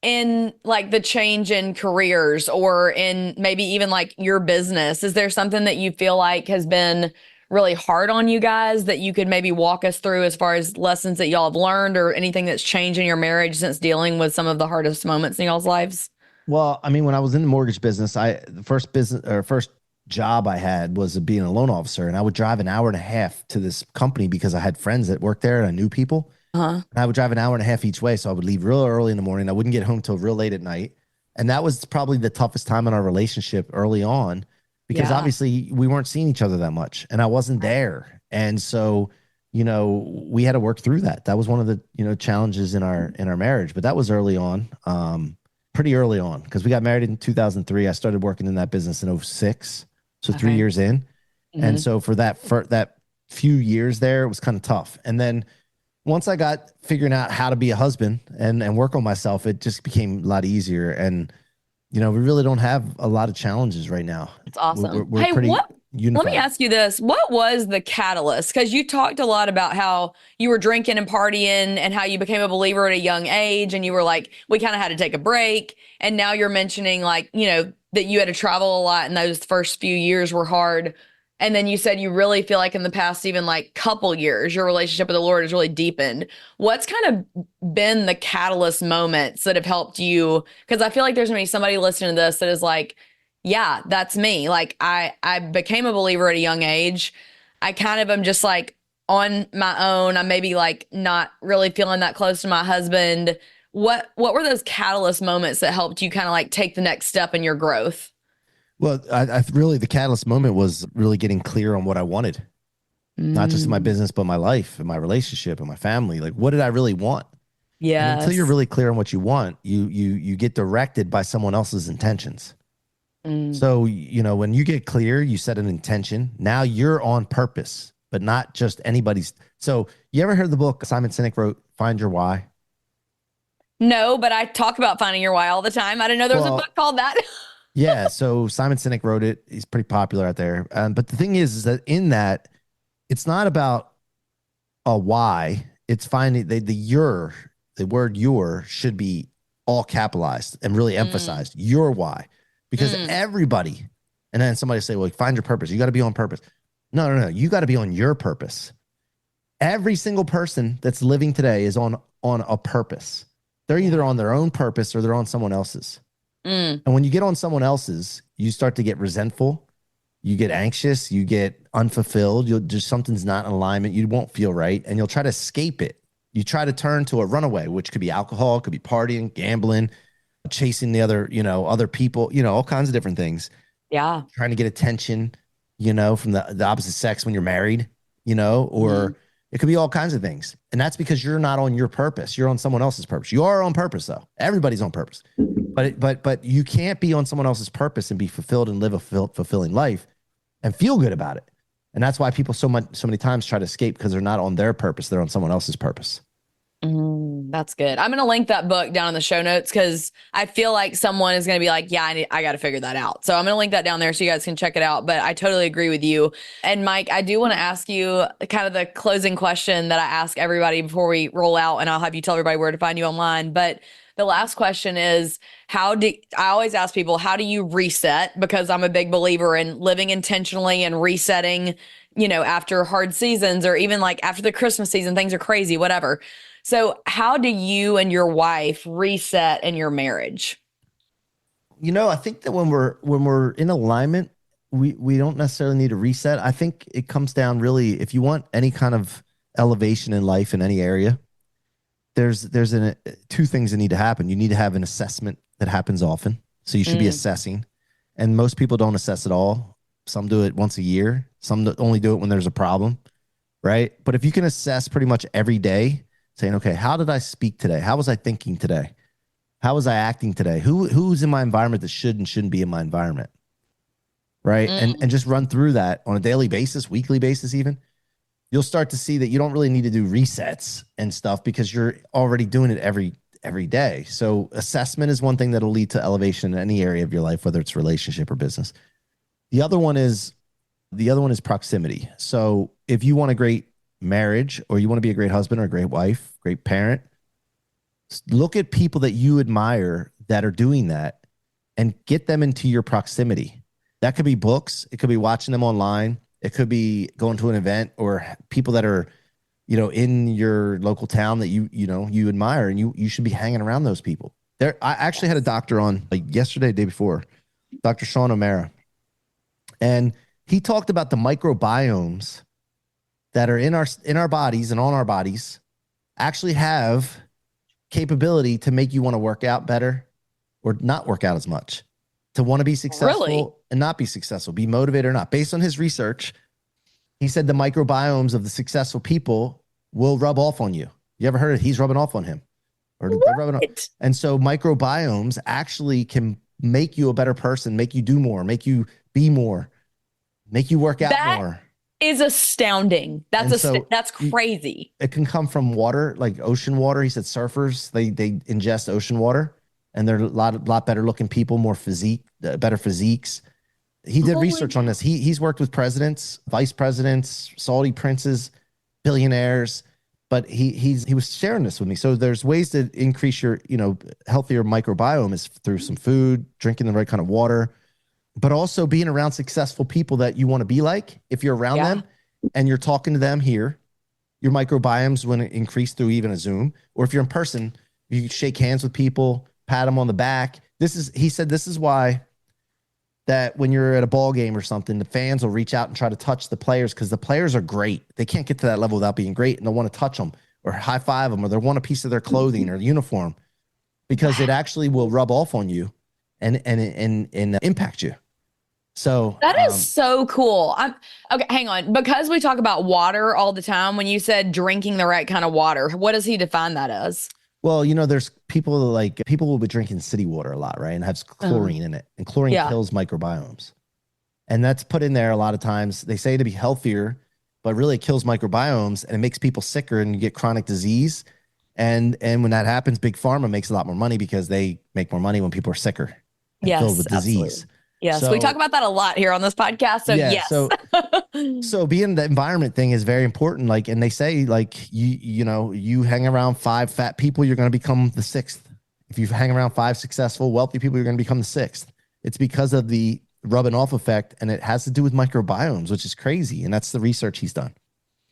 in like the change in careers or in maybe even like your business? Is there something that you feel like has been really hard on you guys that you could maybe walk us through as far as lessons that y'all have learned or anything that's changed in your marriage since dealing with some of the hardest moments in y'all's lives? Well, I mean, when I was in the mortgage business, the first business or first job I had was being a loan officer, and I would drive an hour and a half to this company because I had friends that worked there and I knew people. Uh-huh. And I would drive an hour and a half each way, so I would leave real early in the morning. I wouldn't get home till real late at night, and that was probably the toughest time in our relationship early on, because Yeah. obviously we weren't seeing each other that much, and I wasn't Right. there, and so we had to work through that. That was one of the challenges in our marriage, but that was early on. Pretty early on because we got married in 2003. I started working in that business in '06, so three Okay. years in. And Hmm. so for that few years there, it was kind of tough. And then once I got figuring out how to be a husband and work on myself, it just became a lot easier. And we really don't have a lot of challenges right now. That's We're, awesome. we're Hey, pretty let me unified. ask you this. What was the catalyst? Because you talked a lot about how you were drinking and partying and how you became a believer at a young age. And you were like, we kind of had to take a break. And now you're mentioning, like, that you had to travel a lot and those first few years were hard. And then you said you really feel like in the past, even like couple years, your relationship with the Lord has really deepened. What's kind of been the catalyst moments that have helped you? Because I feel like there's going to be somebody listening to this that is like, yeah, that's me. Like I became a believer at a young age. I kind of am just like on my own. I'm maybe like not really feeling that close to my husband. What were those catalyst moments that helped you kind of like take the next step in your growth? Well, I really the catalyst moment was really getting clear on what I wanted, not just in my Mm, business, but my life and my relationship and my family. Like, what did I really want? And until you're yes. really clear on what you want, you get directed by someone else's intentions. Mm, So, when you get clear, you set an intention. Now you're on purpose, but not just anybody's. So, you ever heard the book Simon Sinek wrote, Find Your Why? no, but I talk about finding your why all the time. I didn't know there was a book Well, called that. yeah. So, Simon Sinek wrote it. He's pretty popular out there. But the thing is that in that, it's not about a why. It's finding the word your should be all capitalized and really Mm, emphasized. Your why. Because mm, everybody, and then somebody say, well, find your purpose. You got to be on purpose. No, no, no. You got to be on your purpose. Every single person that's living today is on a purpose. They're either yeah. on their own purpose or they're on someone else's. Mm, And when you get on someone else's, you start to get resentful, you get anxious, you get unfulfilled, you'll just something's not in alignment, you won't feel right, and you'll try to escape it. You try to turn to a runaway, which could be alcohol, could be partying, gambling, chasing the other people, all kinds of different things, yeah. trying to get attention, from the opposite sex when you're married, Mm, or it could be all kinds of things. And that's because you're not on your purpose. You're on someone else's purpose. You are on purpose though. Everybody's on purpose. But you can't be on someone else's purpose and be fulfilled and live a fulfilling life and feel good about it. And that's why people so many times try to escape, because they're not on their purpose. They're on someone else's purpose. That's good. I'm going to link that book down in the show notes because I feel like someone is going to be like, yeah, I got to figure that out. So I'm going to link that down there so you guys can check it out. But I totally agree with you. And Mike, I do want to ask you kind of the closing question that I ask everybody before we roll out, and I'll have you tell everybody where to find you online. But the last question is, I always ask people, how do you reset? Because I'm a big believer in living intentionally and resetting, after hard seasons, or even like after the Christmas season, things are crazy, whatever. So how do you and your wife reset in your marriage? I think that when we're in alignment, we don't necessarily need a reset. I think it comes down, really, if you want any kind of elevation in life in any area, there's two things that need to happen. You need to have an assessment that happens often. So you should be assessing. And most people don't assess at all. Some do it once a year. Some only do it when there's a problem, right? But if you can assess pretty much every day, saying, okay, how did I speak today? How was I thinking today? How was I acting today? Who's in my environment that should and shouldn't be in my environment? Right. And just run through that on a daily basis, weekly basis, even. You'll start to see that you don't really need to do resets and stuff, because you're already doing it every day. So assessment is one thing that'll lead to elevation in any area of your life, whether it's relationship or business. The other one is proximity. So if you want a great marriage, or you want to be a great husband or a great wife, great parent, look at people that you admire that are doing that and get them into your proximity. That could be books. It could be watching them online. It could be going to an event, or people that are, in your local town that you admire, and you should be hanging around those people. I actually had a doctor on like yesterday, the day before, Dr. Sean O'Mara, and he talked about the microbiomes that are in our bodies and on our bodies actually have capability to make you want to work out better or not work out as much, to want to be successful Really? and not be successful, be motivated or not. Based on his research, he said the microbiomes of the successful people will rub off on you. You ever heard of he's rubbing off on him? Or they're rubbing off. And so microbiomes actually can make you a better person, make you do more, make you be more, make you work out more. Is astounding. That's crazy. It can come from water, like ocean water. He said surfers, they ingest ocean water, and they're a lot better looking people, more better physiques. He did research on this. He's worked with presidents, vice presidents, Saudi princes, billionaires, but he was sharing this with me. So there's ways to increase your, healthier microbiome is through some food, drinking the right kind of water, but also being around successful people that you want to be like. If you're around them and you're talking to them here, your microbiomes will increase through even a Zoom. Or if you're in person, you shake hands with people, pat them on the back. He said this is why that when you're at a ball game or something, the fans will reach out and try to touch the players, because the players are great. They can't get to that level without being great, and they'll want to touch them or high five them, or they'll want a piece of their clothing or uniform, because it actually will rub off on you and impact you. So that is so cool. Okay, hang on. Because we talk about water all the time, when you said drinking the right kind of water, what does he define that as? Well, there's people will be drinking city water a lot, right? And has chlorine in it. And chlorine kills microbiomes. And that's put in there a lot of times. They say to be healthier, but really it kills microbiomes, and it makes people sicker, and you get chronic disease. And when that happens, Big Pharma makes a lot more money, because they make more money when people are sicker and filled with disease. Absolutely. Yes, so we talk about that a lot here on this podcast. So yes. So being the environment thing is very important. Like, and they say, like, you hang around 5 fat people, you're going to become the 6th. If you hang around 5 successful, wealthy people, you're going to become the 6th. It's because of the rubbing off effect, and it has to do with microbiomes, which is crazy. And that's the research he's done.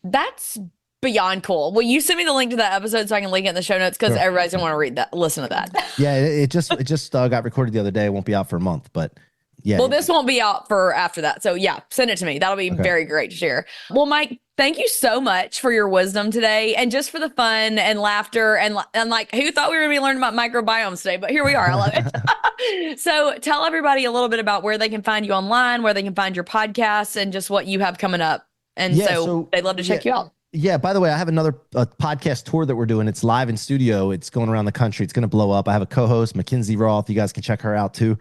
That's beyond cool. Will you send me the link to that episode so I can link it in the show notes? Because everybody's going to want to listen to that. Yeah, it just got recorded the other day. It won't be out for a month, but yeah. Well, this won't be out for after that. So yeah, send it to me. That'll be very great to share. Well, Mike, thank you so much for your wisdom today, and just for the fun and laughter, and like, who thought we were going to be learning about microbiomes today? But here we are. I love it. So tell everybody a little bit about where they can find you online, where they can find your podcasts, and just what you have coming up. And so they'd love to check you out. Yeah, by the way, I have another podcast tour that we're doing. It's live in studio. It's going around the country. It's going to blow up. I have a co-host, Mackenzie Roth. You guys can check her out too.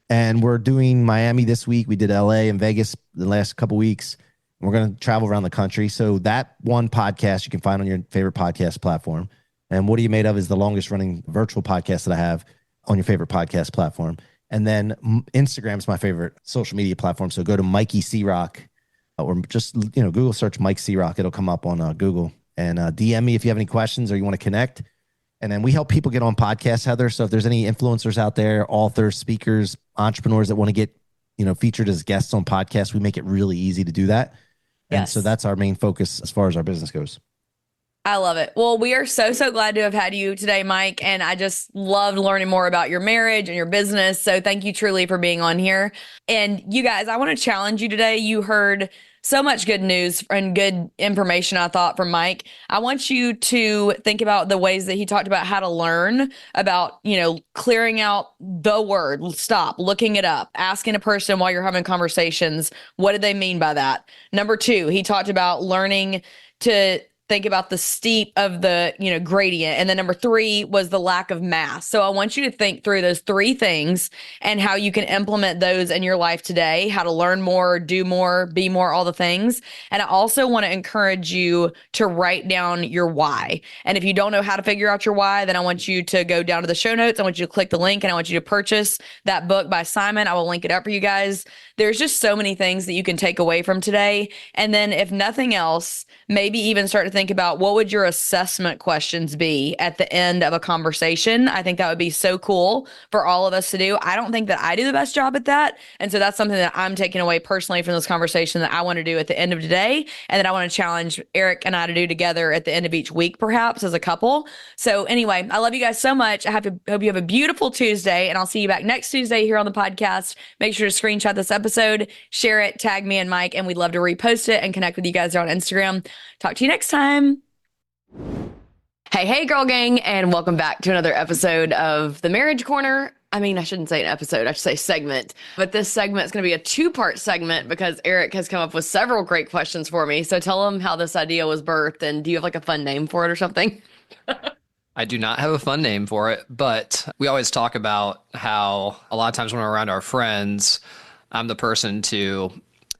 And we're doing Miami this week. We did LA and Vegas the last couple weeks. We're going to travel around the country. So that one podcast you can find on your favorite podcast platform. And What Are You Made Of is the longest running virtual podcast that I have on your favorite podcast platform. And then Instagram is my favorite social media platform. So go to Mikey C-Roc or just, Google search Mike C-Roc. It'll come up on Google, and DM me if you have any questions or you want to connect. And then we help people get on podcasts, Heather. So if there's any influencers out there, authors, speakers, entrepreneurs that want to get, featured as guests on podcasts, we make it really easy to do that. And so Yes. that's our main focus as far as our business goes. I love it. Well, we are so, so glad to have had you today, Mike. And I just loved learning more about your marriage and your business. So thank you truly for being on here. And you guys, I want to challenge you today. You heard so much good news and good information, I thought, from Mike. I want you to think about the ways that he talked about how to learn about, clearing out the word, stop, looking it up, asking a person while you're having conversations. What did they mean by that? Number two, he talked about learning to think about the steep of the, gradient. And then number three was the lack of mass. So I want you to think through those three things and how you can implement those in your life today, how to learn more, do more, be more, all the things. And I also want to encourage you to write down your why. And if you don't know how to figure out your why, then I want you to go down to the show notes. I want you to click the link and I want you to purchase that book by Simon. I will link it up for you guys. There's just so many things that you can take away from today. And then if nothing else, maybe even start to think about what would your assessment questions be at the end of a conversation. I think that would be so cool for all of us to do. I don't think that I do the best job at that. And so that's something that I'm taking away personally from this conversation that I want to do at the end of today. And that I want to challenge Eric and I to do together at the end of each week, perhaps as a couple. So anyway, I love you guys so much. Hope you have a beautiful Tuesday, and I'll see you back next Tuesday here on the podcast. Make sure to screenshot this episode, share it, tag me and Mike, and we'd love to repost it and connect with you guys there on Instagram. Talk to you next time. Hey, girl gang, and welcome back to another episode of the Marriage Corner. I mean, I shouldn't say an episode, I should say segment. But this segment is going to be a two-part segment because Eric has come up with several great questions for me. So tell him how this idea was birthed, and do you have like a fun name for it or something? I do not have a fun name for it, but we always talk about how a lot of times when we're around our friends, I'm the person to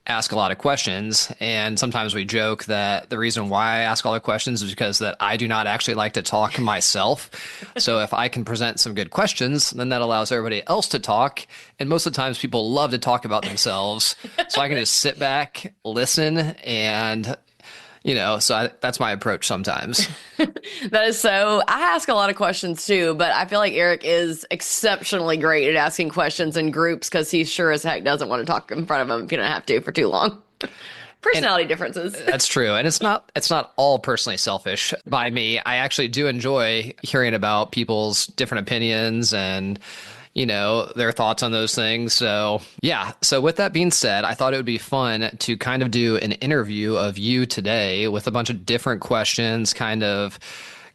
ask a lot of questions. And sometimes we joke that the reason why I ask all the questions is because that I do not actually like to talk myself. So if I can present some good questions, then that allows everybody else to talk. And most of the times people love to talk about themselves. So I can just sit back, listen, and that's my approach sometimes. That is so. I ask a lot of questions too, but I feel like Eric is exceptionally great at asking questions in groups because he sure as heck doesn't want to talk in front of them if you don't have to for too long. Personality differences. That's true. And it's not all personally selfish by me. I actually do enjoy hearing about people's different opinions and their thoughts on those things. So yeah. So with that being said, I thought it would be fun to kind of do an interview of you today with a bunch of different questions, kind of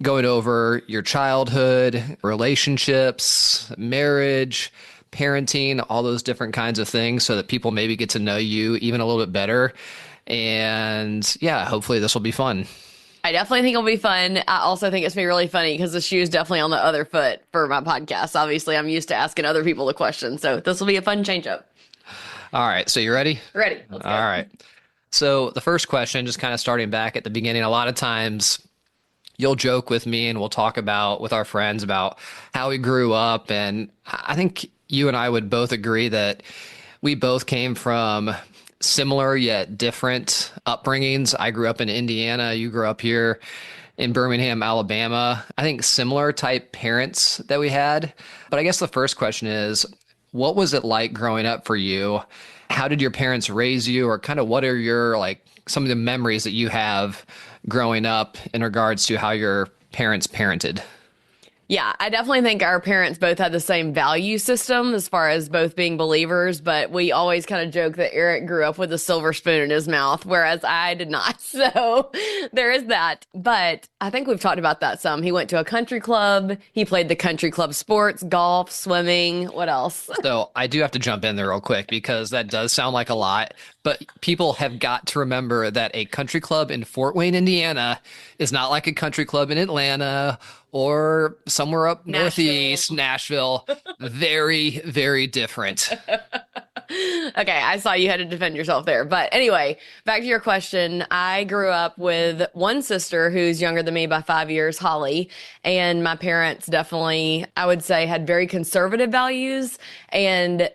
going over your childhood, relationships, marriage, parenting, all those different kinds of things so that people maybe get to know you even a little bit better. And yeah, hopefully this will be fun. I definitely think it'll be fun. I also think it's going to be really funny because the shoe's definitely on the other foot for my podcast. Obviously, I'm used to asking other people the questions, so this will be a fun change up. All right. So you ready? Ready. Let's go. All right. So the first question, just kind of starting back at the beginning, a lot of times you'll joke with me and we'll talk about with our friends about how we grew up. And I think you and I would both agree that we both came from similar yet different upbringings. I grew up in Indiana. You grew up here in Birmingham, Alabama. I think similar type parents that we had. But I guess the first question is, what was it like growing up for you? How did your parents raise you, or kind of what are your some of the memories that you have growing up in regards to how your parents parented? Yeah, I definitely think our parents both had the same value system as far as both being believers, but we always kind of joke that Eric grew up with a silver spoon in his mouth, whereas I did not. So there is that. But I think we've talked about that some. He went to a country club. He played the country club sports, golf, swimming. What else? So I do have to jump in there real quick because that does sound like a lot, but people have got to remember that a country club in Fort Wayne, Indiana is not like a country club in Atlanta or somewhere up northeast, Nashville. Very, very different. Okay, I saw you had to defend yourself there. But anyway, back to your question. I grew up with one sister who's younger than me by 5 years, Holly. And my parents definitely, I would say, had very conservative values. And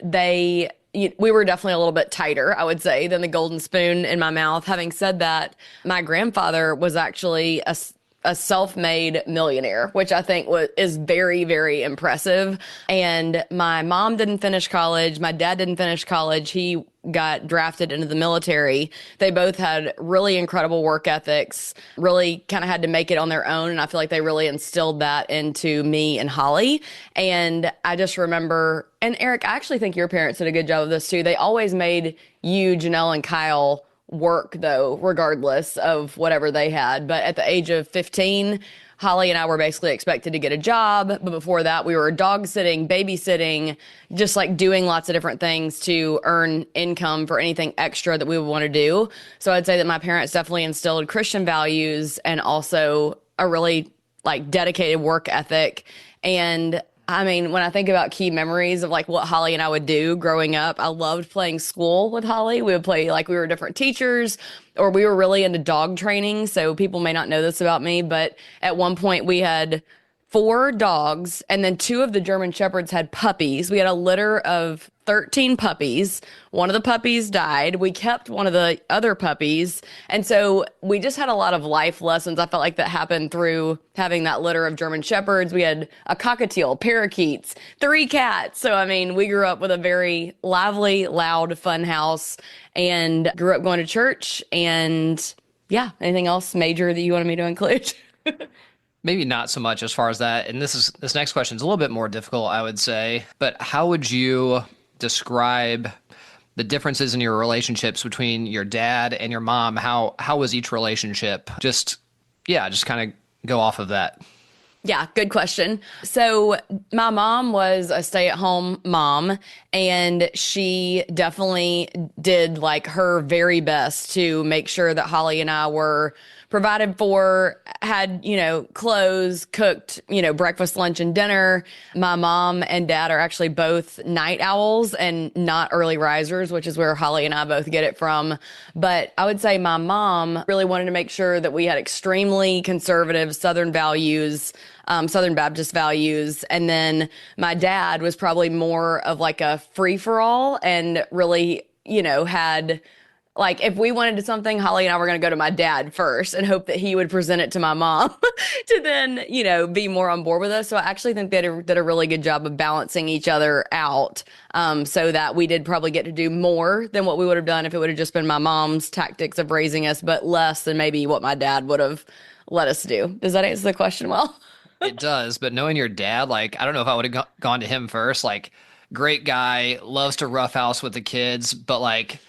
we were definitely a little bit tighter, I would say, than the golden spoon in my mouth. Having said that, my grandfather was actually a self-made millionaire, which I think is very, very impressive. And my mom didn't finish college. My dad didn't finish college. He got drafted into the military. They both had really incredible work ethics, really kind of had to make it on their own. And I feel like they really instilled that into me and Holly. And I just remember, and Eric, I actually think your parents did a good job of this too. They always made you, Janelle, and Kyle work though, regardless of whatever they had. But at the age of 15, Holly and I were basically expected to get a job. But before that, we were dog sitting, babysitting, just like doing lots of different things to earn income for anything extra that we would want to do. So I'd say that my parents definitely instilled Christian values and also a really like dedicated work ethic. And I mean, when I think about key memories of like what Holly and I would do growing up, I loved playing school with Holly. We would play like we were different teachers, or we were really into dog training. So people may not know this about me, but at one point we had 4 dogs, and then 2 of the German Shepherds had puppies. We had a litter of 13 puppies. One of the puppies died. We kept one of the other puppies. And so we just had a lot of life lessons. I felt like that happened through having that litter of German Shepherds. We had a cockatiel, parakeets, 3 cats. So, I mean, we grew up with a very lively, loud, fun house and grew up going to church. And yeah, anything else major that you wanted me to include? Maybe not so much as far as that. And this next question is a little bit more difficult, I would say. But how would you describe the differences in your relationships between your dad and your mom? How was each relationship? Just kind of go off of that. Yeah, good question. So my mom was a stay-at-home mom, and she definitely did like her very best to make sure that Holly and I were provided for, had, clothes, cooked, breakfast, lunch, and dinner. My mom and dad are actually both night owls and not early risers, which is where Holly and I both get it from. But I would say my mom really wanted to make sure that we had extremely conservative Southern values, Southern Baptist values. And then my dad was probably more of like a free for all and really, had like if we wanted to something, Holly and I were going to go to my dad first and hope that he would present it to my mom to then, be more on board with us. So I actually think they did a really good job of balancing each other out, so that we did probably get to do more than what we would have done if it would have just been my mom's tactics of raising us, but less than maybe what my dad would have let us do. Does that answer the question well? It does, but knowing your dad, like, I don't know if I would have gone to him first. Like, great guy, loves to roughhouse with the kids, but like,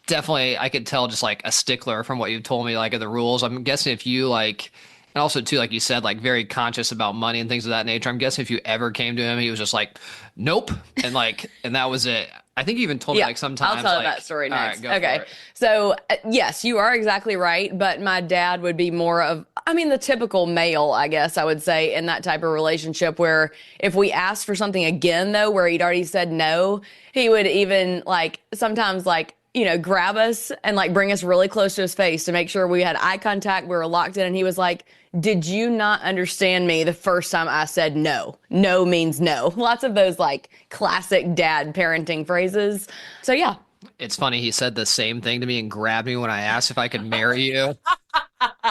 definitely I could tell just like a stickler from what you've told me, like of the rules. I'm guessing if you like, and also too, like you said, like very conscious about money and things of that nature. I'm guessing if you ever came to him, he was just like, nope. And that was it. I think you even told me like sometimes. I'll tell like, that story next. All right, Okay. So yes, you are exactly right. But my dad would be more of, the typical male, I guess I would say, in that type of relationship where if we asked for something again, though, where he'd already said no, he would even like sometimes like, grab us and like bring us really close to his face to make sure we had eye contact. We were locked in. And he was like, did you not understand me the first time I said no? No means no. Lots of those like classic dad parenting phrases. So yeah. It's funny. He said the same thing to me and grabbed me when I asked if I could marry you.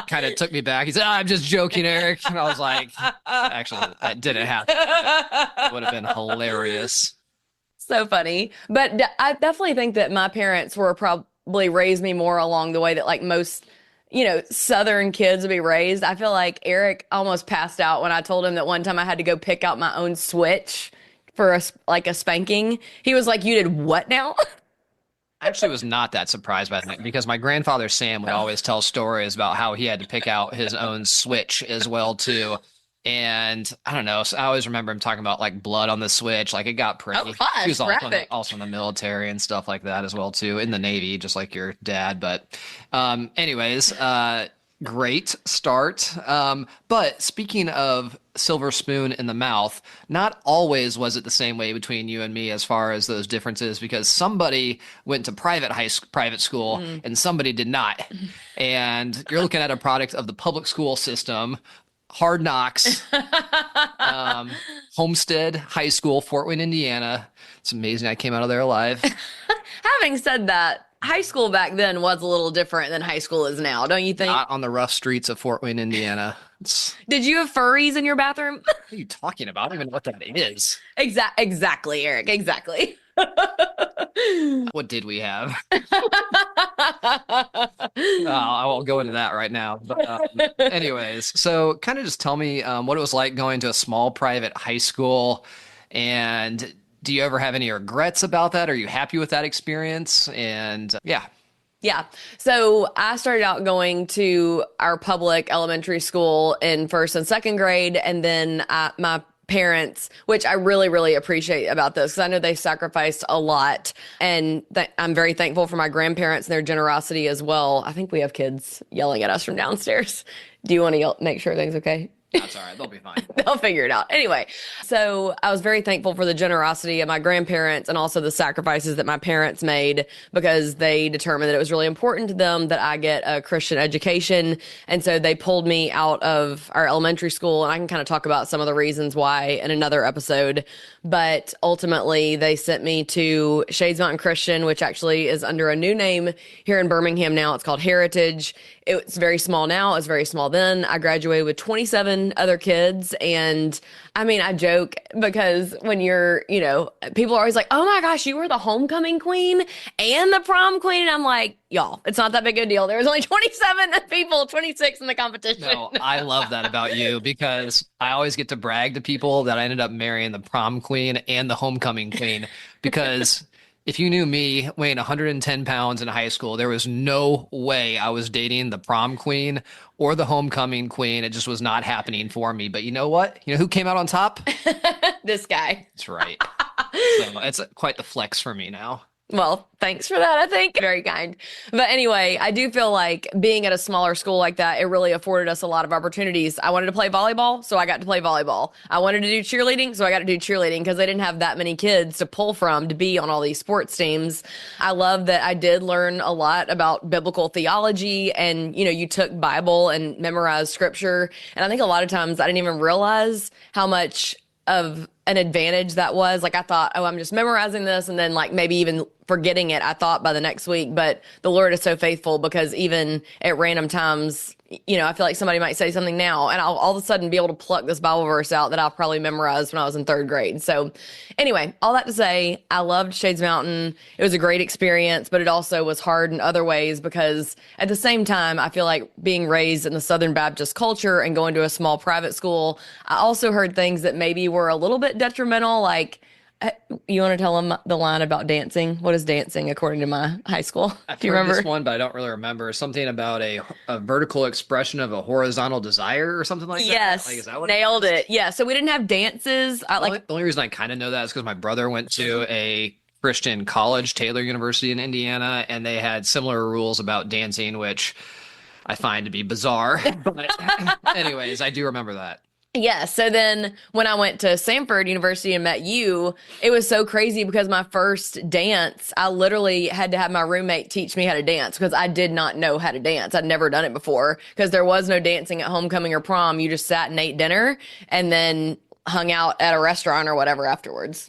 Kind of took me back. He said, I'm just joking, Eric. And I was like, actually, that didn't happen. It would have been hilarious. So funny. But I definitely think that my parents were probably raised me more along the way that like most, Southern kids would be raised. I feel like Eric almost passed out when I told him that one time I had to go pick out my own Switch for a spanking. He was like, you did what now? I actually was not that surprised by that because my grandfather Sam would always tell stories about how he had to pick out his own Switch as well too. And I don't know. So I always remember him talking about like blood on the Switch. Like it got pretty. Oh gosh, He was graphic. also in the military and stuff like that as well too, in the Navy, just like your dad. But anyways, Great start. But speaking of silver spoon in the mouth, not always was it the same way between you and me as far as those differences, because somebody went to private school Mm. and somebody did not. And you're looking at a product of the public school system, Hard Knocks, Homestead High School, Fort Wayne, Indiana. It's amazing I came out of there alive. Having said that, high school back then was a little different than high school is now, don't you think? Not on the rough streets of Fort Wayne, Indiana. Did you have furries in your bathroom? What are you talking about? I don't even know what that is. Exactly, Eric. Exactly. What did we have? I won't go into that right now. But anyways, so kind of just tell me what it was like going to a small private high school, and do you ever have any regrets about that? Are you happy with that experience? And yeah. Yeah. So I started out going to our public elementary school in first and second grade. And then my parents, which I really, really appreciate about this, because I know they sacrificed a lot. And I'm very thankful for my grandparents and their generosity as well. I think we have kids yelling at us from downstairs. Do you want to make sure everything's okay? That's all right. They'll be fine. They'll figure it out. Anyway, so I was very thankful for the generosity of my grandparents and also the sacrifices that my parents made, because they determined that it was really important to them that I get a Christian education. And so they pulled me out of our elementary school, and I can kind of talk about some of the reasons why in another episode. But ultimately, they sent me to Shades Mountain Christian, which actually is under a new name here in Birmingham now. It's called Heritage. It's very small now. It's very small then. I graduated with 27 other kids. And I mean, I joke because when you're, people are always like, oh my gosh, you were the homecoming queen and the prom queen. And I'm like, y'all, it's not that big of a deal. There was only 27 people, 26 in the competition. No, I love that about you, because I always get to brag to people that I ended up marrying the prom queen and the homecoming queen, because if you knew me weighing 110 pounds in high school, there was no way I was dating the prom queen or the homecoming queen. It just was not happening for me. But you know what? You know who came out on top? This guy. That's right. So it's quite the flex for me now. Well, thanks for that, I think. Very kind. But anyway, I do feel like being at a smaller school like that, it really afforded us a lot of opportunities. I wanted to play volleyball, so I got to play volleyball. I wanted to do cheerleading, so I got to do cheerleading, because they didn't have that many kids to pull from to be on all these sports teams. I love that I did learn a lot about biblical theology, and, you took Bible and memorized scripture. And I think a lot of times I didn't even realize how much of an advantage that was. Like, I thought, oh, I'm just memorizing this, and then like maybe even forgetting it, I thought, by the next week. But the Lord is so faithful, because even at random times, I feel like somebody might say something now, and I'll all of a sudden be able to pluck this Bible verse out that I've probably memorized when I was in third grade. So anyway, all that to say, I loved Shades Mountain. It was a great experience, but it also was hard in other ways, because at the same time, I feel like being raised in the Southern Baptist culture and going to a small private school, I also heard things that maybe were a little bit detrimental, like, you want to tell them the line about dancing? What is dancing according to my high school? I've Do you heard remember? this one, but I don't really remember. Something about a vertical expression of a horizontal desire or something like that. Yes, Like, is that what nailed it. Yeah, so we didn't have dances. The only reason I kind of know that is because my brother went to a Christian college, Taylor University in Indiana, and they had similar rules about dancing, which I find to be bizarre. But anyways, I do remember that. Yeah, so then when I went to Samford University and met you, it was so crazy, because my first dance, I literally had to have my roommate teach me how to dance, because I did not know how to dance. I'd never done it before, because there was no dancing at homecoming or prom. You just sat and ate dinner and then hung out at a restaurant or whatever afterwards.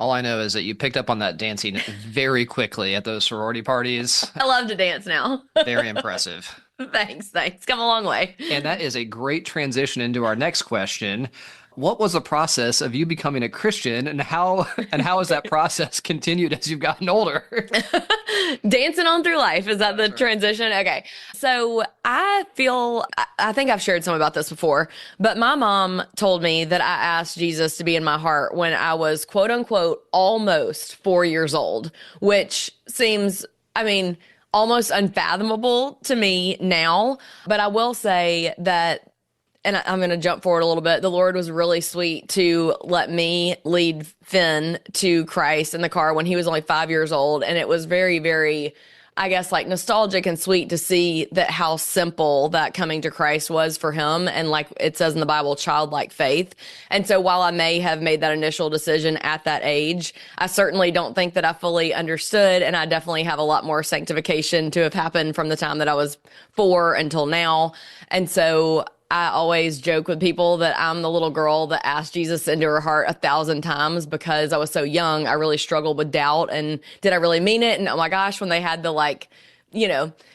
All I know is that you picked up on that dancing very quickly at those sorority parties. I love to dance now. Very impressive. Thanks. Come a long way. And that is a great transition into our next question. What was the process of you becoming a Christian, and how has that process continued as you've gotten older? Dancing on through life. Is that the transition? Okay. So I think I've shared some about this before, but my mom told me that I asked Jesus to be in my heart when I was, quote unquote, almost 4 years old, which seems, almost unfathomable to me now. But I will say that, and I'm going to jump forward a little bit, the Lord was really sweet to let me lead Finn to Christ in the car when he was only 5 years old. And it was very, very I guess like nostalgic and sweet to see that how simple that coming to Christ was for him. And like it says in the Bible, childlike faith. And so while I may have made that initial decision at that age, I certainly don't think that I fully understood. And I definitely have a lot more sanctification to have happened from the time that I was 4 until now. And so I always joke with people that I'm the little girl that asked Jesus into her heart 1,000 times because I was so young. I really struggled with doubt and did I really mean it? And oh my gosh, when they had the like,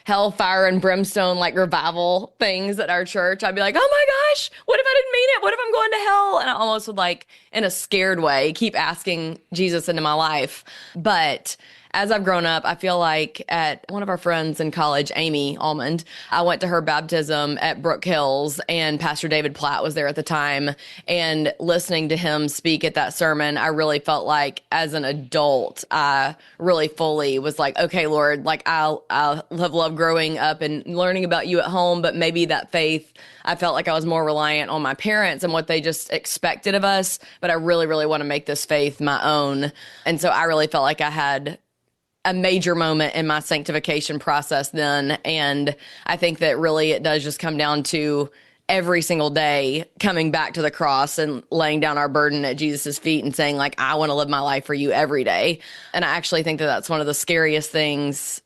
hell, fire, and brimstone like revival things at our church, I'd be like, oh my gosh, what if I didn't mean it? What if I'm going to hell? And I almost would like, in a scared way, keep asking Jesus into my life. But as I've grown up, I feel like at one of our friends in college, Amy Almond, I went to her baptism at Brook Hills, and Pastor David Platt was there at the time. And listening to him speak at that sermon, I really felt like as an adult, I really fully was like, okay, Lord, like I have loved growing up and learning about you at home, but maybe that faith, I felt like I was more reliant on my parents and what they just expected of us. But I really, really want to make this faith my own. And so I really felt like I had a major moment in my sanctification process then. And I think that really it does just come down to every single day coming back to the cross and laying down our burden at Jesus's feet and saying like, I want to live my life for you every day. And I actually think that that's one of the scariest things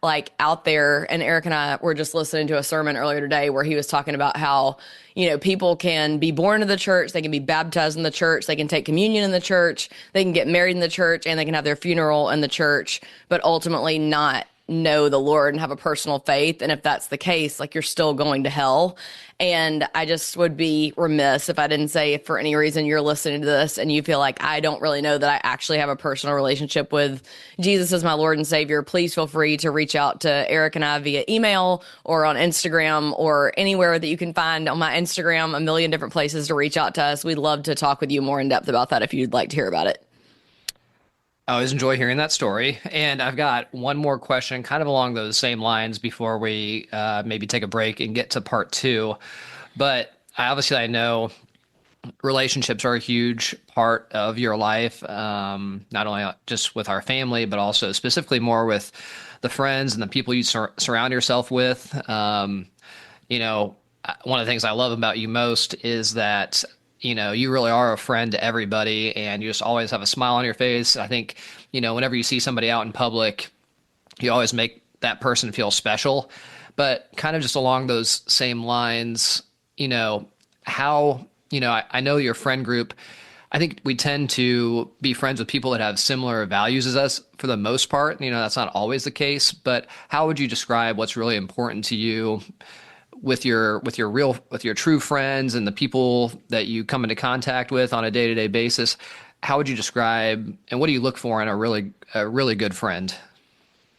like out there. And Eric and I were just listening to a sermon earlier today where he was talking about how, people can be born in the church, they can be baptized in the church, they can take communion in the church, they can get married in the church, and they can have their funeral in the church, but ultimately not know the Lord and have a personal faith. And if that's the case, like you're still going to hell. And I just would be remiss if I didn't say if for any reason you're listening to this and you feel like I don't really know that I actually have a personal relationship with Jesus as my Lord and Savior, please feel free to reach out to Eric and I via email or on Instagram or anywhere that you can find on my Instagram, a million different places to reach out to us. We'd love to talk with you more in depth about that if you'd like to hear about it. I always enjoy hearing that story. And I've got one more question kind of along those same lines before we maybe take a break and get to part 2. But I know relationships are a huge part of your life, not only just with our family, but also specifically more with the friends and the people you surround yourself with. One of the things I love about you most is that you really are a friend to everybody and you just always have a smile on your face. I think, whenever you see somebody out in public, you always make that person feel special. But kind of just along those same lines, how, I know your friend group, I think we tend to be friends with people that have similar values as us for the most part. That's not always the case, but how would you describe what's really important to you with your true friends and the people that you come into contact with on a day-to-day basis? How would you describe and what do you look for in a really good friend?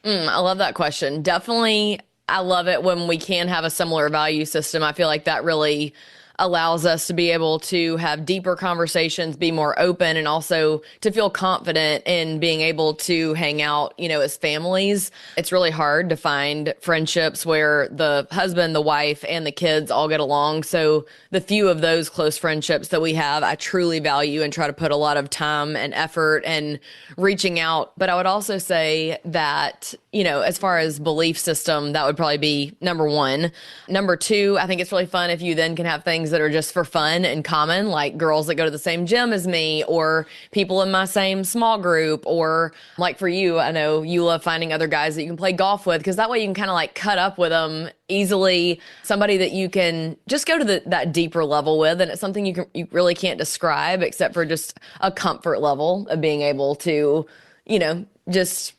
I love that question. Definitely, I love it when we can have a similar value system. I feel like that really allows us to be able to have deeper conversations, be more open, and also to feel confident in being able to hang out, as families. It's really hard to find friendships where the husband, the wife, and the kids all get along. So the few of those close friendships that we have, I truly value and try to put a lot of time and effort and reaching out. But I would also say that, as far as belief system, that would probably be number 1. Number 2, I think it's really fun if you then can have things that are just for fun and common, like girls that go to the same gym as me or people in my same small group. Or like for you, I know you love finding other guys that you can play golf with because that way you can kind of like cut up with them easily. Somebody that you can just go to that deeper level with. And it's something you really can't describe except for just a comfort level of being able to, just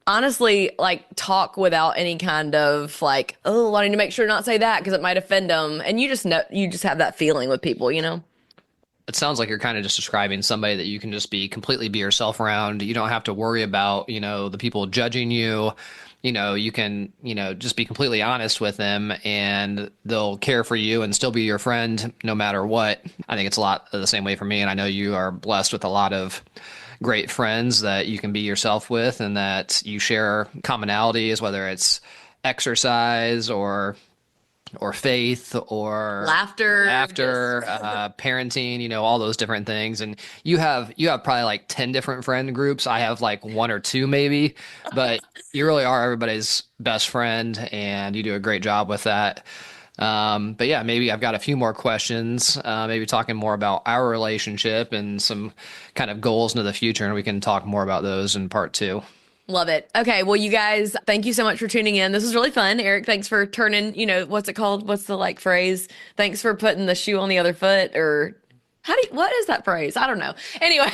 honestly, like talk without any kind of like, oh, wanting to make sure to not say that because it might offend them. And you just have that feeling with people, It sounds like you're kind of just describing somebody that you can just completely be yourself around. You don't have to worry about, the people judging you. You can, just be completely honest with them and they'll care for you and still be your friend no matter what. I think it's a lot the same way for me. And I know you are blessed with a lot of great friends that you can be yourself with and that you share commonalities, whether it's exercise or or faith or Laughter, parenting, all those different things. And you have probably like 10 different friend groups. I have like one or two maybe, but you really are everybody's best friend and you do a great job with that. But yeah, maybe I've got a few more questions, maybe talking more about our relationship and some kind of goals into the future, and we can talk more about those in part two. Love it. Okay. Well, you guys, thank you so much for tuning in. This was really fun. Eric, thanks for turning, what's it called? What's the like phrase? Thanks for putting the shoe on the other foot, or what is that phrase? I don't know. Anyway,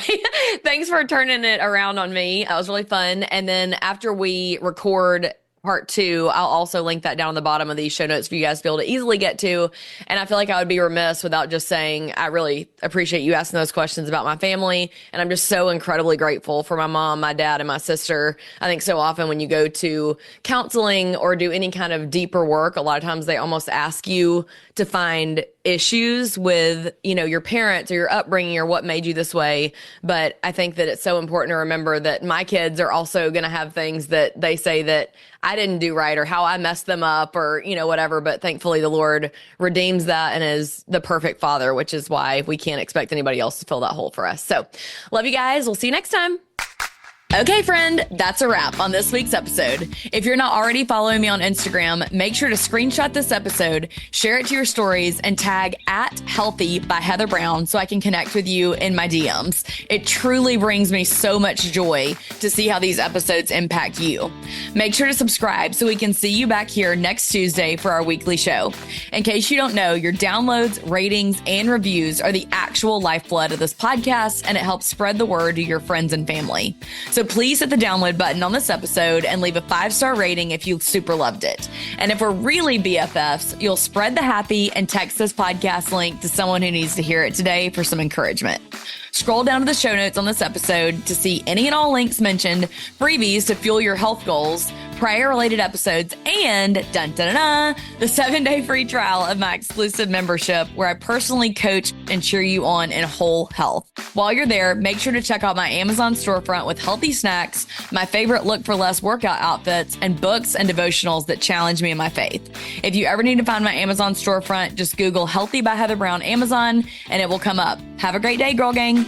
thanks for turning it around on me. That was really fun. And then after we record part 2, I'll also link that down on the bottom of these show notes for you guys to be able to easily get to. And I feel like I would be remiss without just saying I really appreciate you asking those questions about my family. And I'm just so incredibly grateful for my mom, my dad, and my sister. I think so often when you go to counseling or do any kind of deeper work, a lot of times they almost ask you to find issues with, your parents or your upbringing or what made you this way. But I think that it's so important to remember that my kids are also going to have things that they say that I didn't do right or how I messed them up or, whatever. But thankfully the Lord redeems that and is the perfect father, which is why we can't expect anybody else to fill that hole for us. So love you guys. We'll see you next time. Okay, friend, that's a wrap on this week's episode. If you're not already following me on Instagram, make sure to screenshot this episode, share it to your stories, and tag @Healthy by Heather Brown so I can connect with you in my DMs. It truly brings me so much joy to see how these episodes impact you. Make sure to subscribe so we can see you back here next Tuesday for our weekly show. In case you don't know, your downloads, ratings, and reviews are the actual lifeblood of this podcast, and it helps spread the word to your friends and family. So please hit the download button on this episode and leave a 5-star rating if you super loved it. And if we're really BFFs, you'll spread the happy and text this podcast link to someone who needs to hear it today for some encouragement. Scroll down to the show notes on this episode to see any and all links mentioned, freebies to fuel your health goals, prayer-related episodes, and the 7-day free trial of my exclusive membership where I personally coach and cheer you on in whole health. While you're there, make sure to check out my Amazon storefront with healthy snacks, my favorite look for less workout outfits, and books and devotionals that challenge me in my faith. If you ever need to find my Amazon storefront, just Google Healthy by Heather Brown Amazon and it will come up. Have a great day, girl gang.